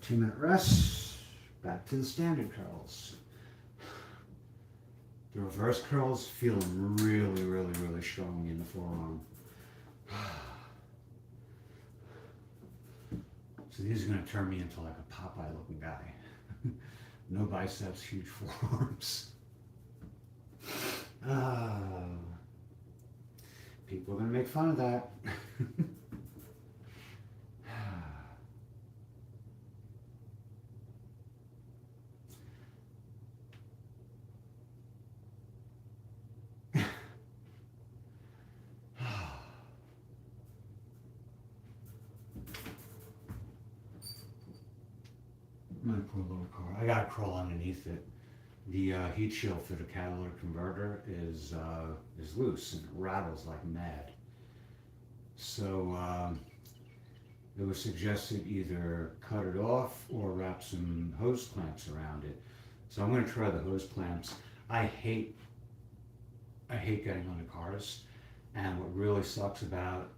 Speaker 1: 2-minute rest. Back to the standard curls. The reverse curls feel really, really, really strong in the forearm. So these are going to turn me into like a Popeye looking guy. No biceps, huge forearms. People are going to make fun of that. My poor little car. I gotta crawl underneath it. The heat shield for the catalytic converter is loose and it rattles like mad. So it was suggested either cut it off or wrap some hose clamps around it. So I'm gonna try the hose clamps. I hate getting under cars, and what really sucks about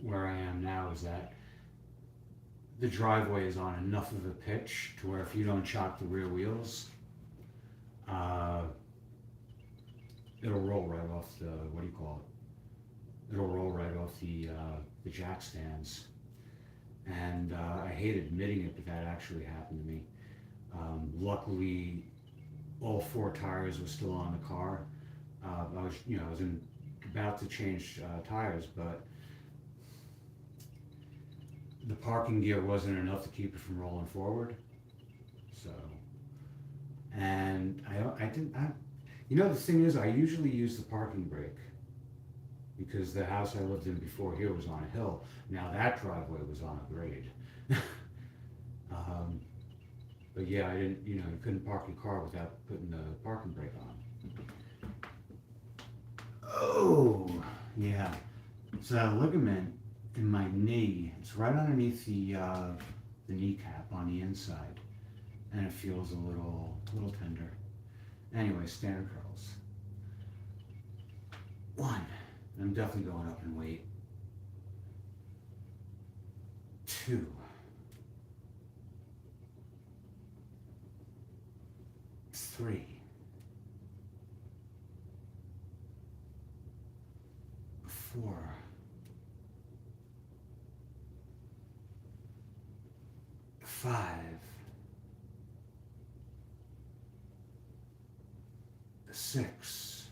Speaker 1: where I am now is that the driveway is on enough of a pitch to where if you don't chock the rear wheels, it'll roll right off the, what do you call it? It'll roll right off the jack stands. And I hate admitting it, but that actually happened to me. Luckily, all 4 tires were still on the car. I was about to change tires, but the parking gear wasn't enough to keep it from rolling forward. So, and the thing is, I usually use the parking brake because the house I lived in before here was on a hill. Now that driveway was on a grade. But yeah, I didn't, you couldn't park your car without putting the parking brake on. Oh, yeah. So that ligament in my knee, it's right underneath the kneecap on the inside, and it feels a little tender. Anyway, standard curls. 1, I'm definitely going up in weight. 2, 3, 4, 5, 6,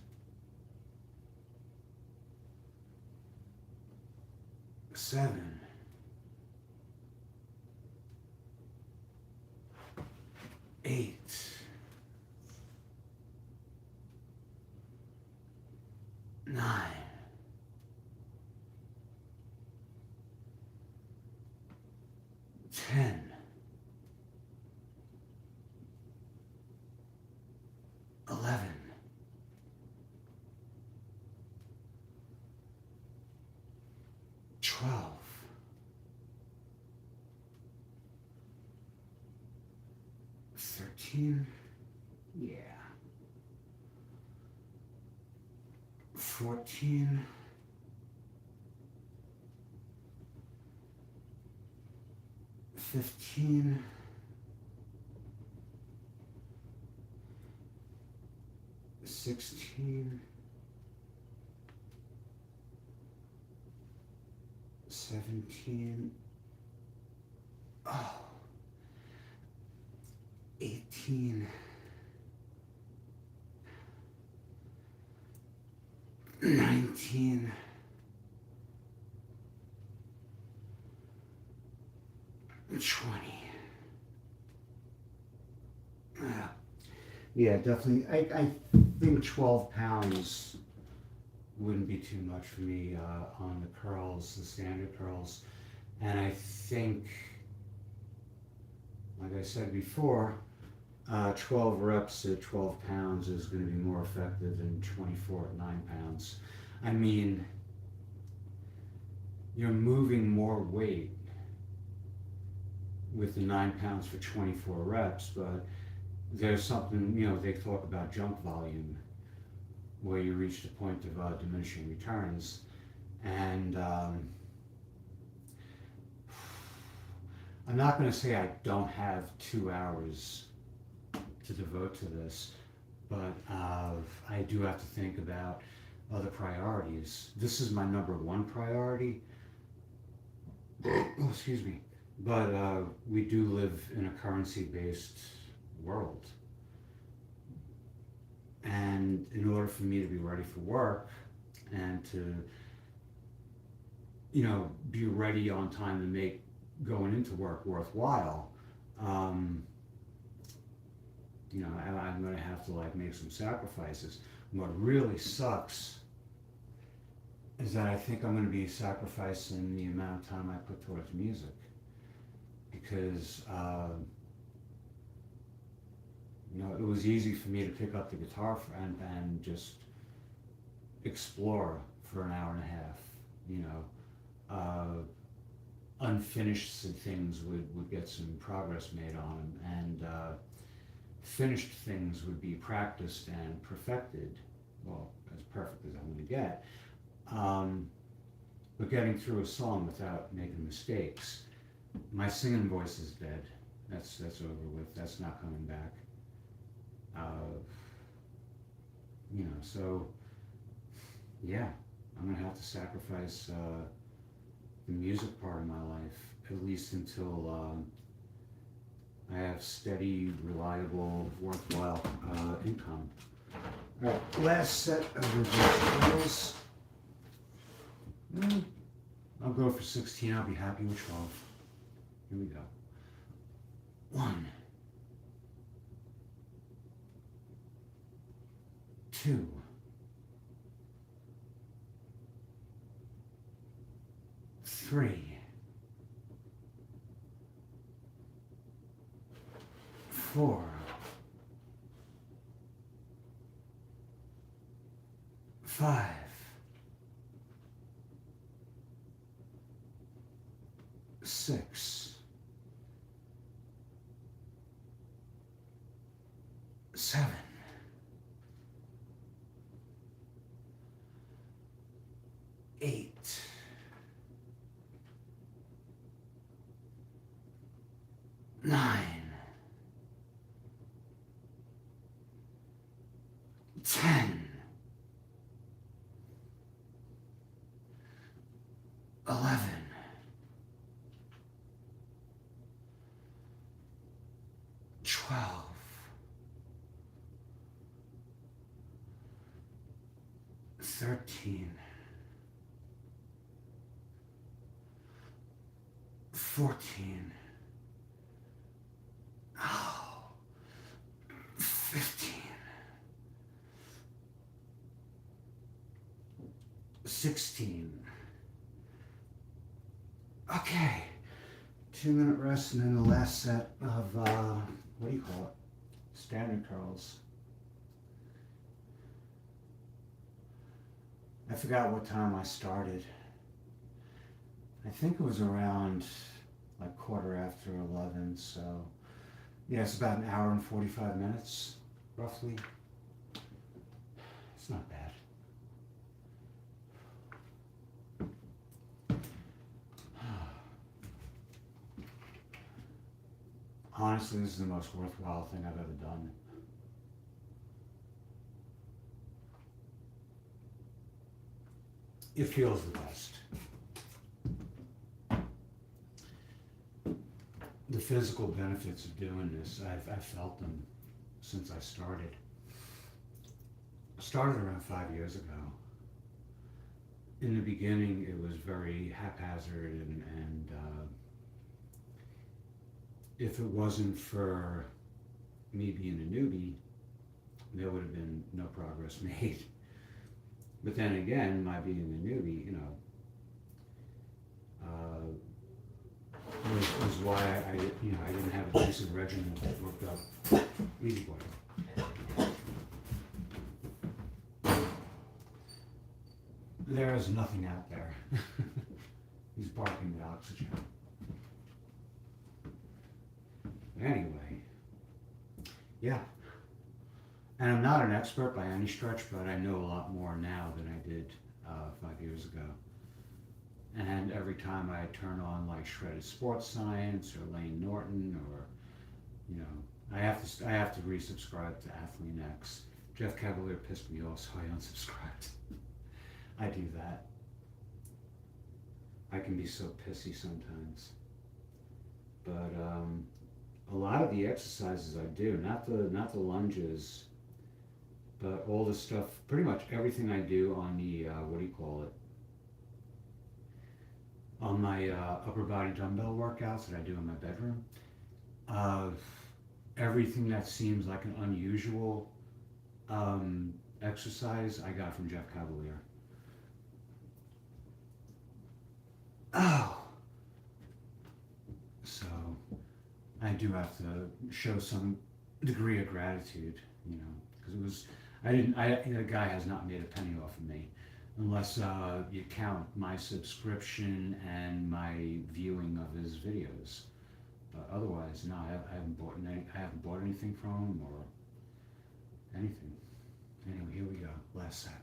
Speaker 1: 7, 8, 9, 10, 11, 12, 13, yeah, 14, 15, 16, 17, 18, 19, 20. Yeah, definitely. I think 12 pounds wouldn't be too much for me on the curls, the standard curls. And I think, like I said before, 12 reps at 12 pounds is going to be more effective than 24 at 9 pounds. I mean, you're moving more weight with the 9 pounds for 24 reps, but there's something, they talk about jump volume, where you reach the point of diminishing returns. And I'm not going to say I don't have 2 hours to devote to this, but I do have to think about other priorities. This is my number one priority. Oh, excuse me. But we do live in a currency-based world. And in order for me to be ready for work and to, be ready on time to make going into work worthwhile, I'm going to have to make some sacrifices. What really sucks is that I think I'm going to be sacrificing the amount of time I put towards music, because it was easy for me to pick up the guitar and just explore for an hour and a half. Unfinished things would get some progress made on them, and finished things would be practiced and perfected, well, as perfect as I'm going to get. But getting through a song without making mistakes. My singing voice is dead. That's over with. That's not coming back. So yeah, I'm gonna have to sacrifice the music part of my life, at least until I have steady, reliable, worthwhile income. All right, last set of reverse. I'll go for 16. I'll be happy with 12. Here we go. 1, 2, 3, 4, 5, 6, 7, 8, 9, 10, 11, 12, 13, 14, 15, 16. Okay, 2-minute rest, and then the last set of, what do you call it? Standard curls. I forgot what time I started. I think it was around 11:15, so yeah, it's about an hour and 45 minutes, roughly. It's not bad. Honestly, this is the most worthwhile thing I've ever done. It feels the best. The physical benefits of doing this, I've felt them since I started. I started around 5 years ago. in the beginning it was very haphazard, and if it wasn't for me being a newbie, there would have been no progress made. But then again, my being a newbie, was why I didn't have a decent regimen that worked out. Easy boy. There is nothing out there. He's barking the oxygen. Anyway, yeah. And I'm not an expert by any stretch, but I know a lot more now than I did 5 years ago. And every time I turn on like Shredded Sports Science or Lane Norton, or I have to resubscribe to Athlean X. Jeff Cavalier pissed me off, so I unsubscribed. I do that. I can be so pissy sometimes. But a lot of the exercises I do, not the lunges, but all the stuff, pretty much everything I do on the on my upper body dumbbell workouts that I do in my bedroom. Everything that seems like an unusual exercise I got from Jeff Cavalier. Oh, so I do have to show some degree of gratitude, because the guy has not made a penny off of me, unless you count my subscription and my viewing of his videos. But otherwise, no, I haven't bought anything from him or anything. Anyway, here we go. Last set.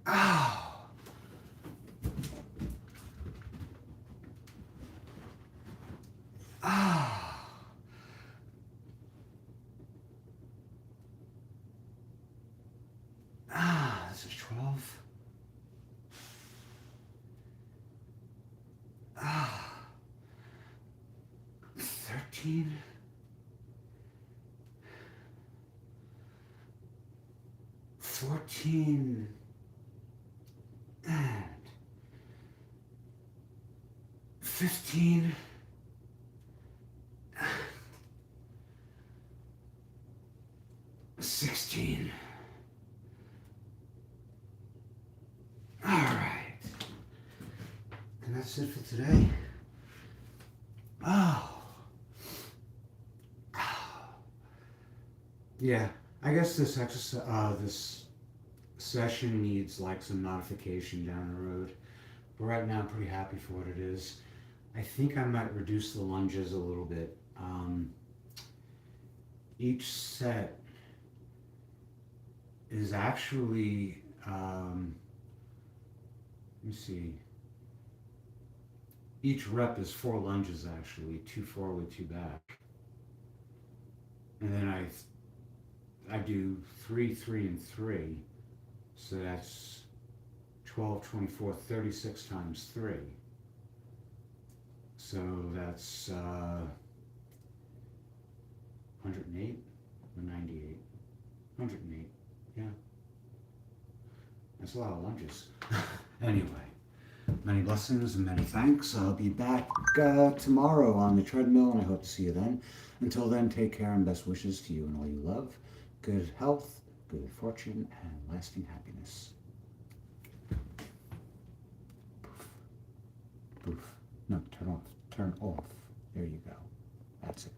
Speaker 1: Oh. Ah. Ah, this is 12. Ah. 13. 14. And 15. 16. All right. And that's it for today. Oh. Yeah, I guess this exercise, this session needs like some modification down the road. But right now I'm pretty happy for what it is. I think I might reduce the lunges a little bit. Each set is actually, let me see, each rep is 4 lunges actually, 2 forward, 2 back. And then I do 3, 3, and 3. So that's 12, 24, 36 times 3. So that's 108 or 98? 108, yeah. That's a lot of lunges. Anyway, many blessings and many thanks. I'll be back tomorrow on the treadmill, and I hope to see you then. Until then, take care and best wishes to you and all you love. Good health, good fortune, and lasting happiness. Poof. Poof. No, turn off. turn off. There you go. That's it.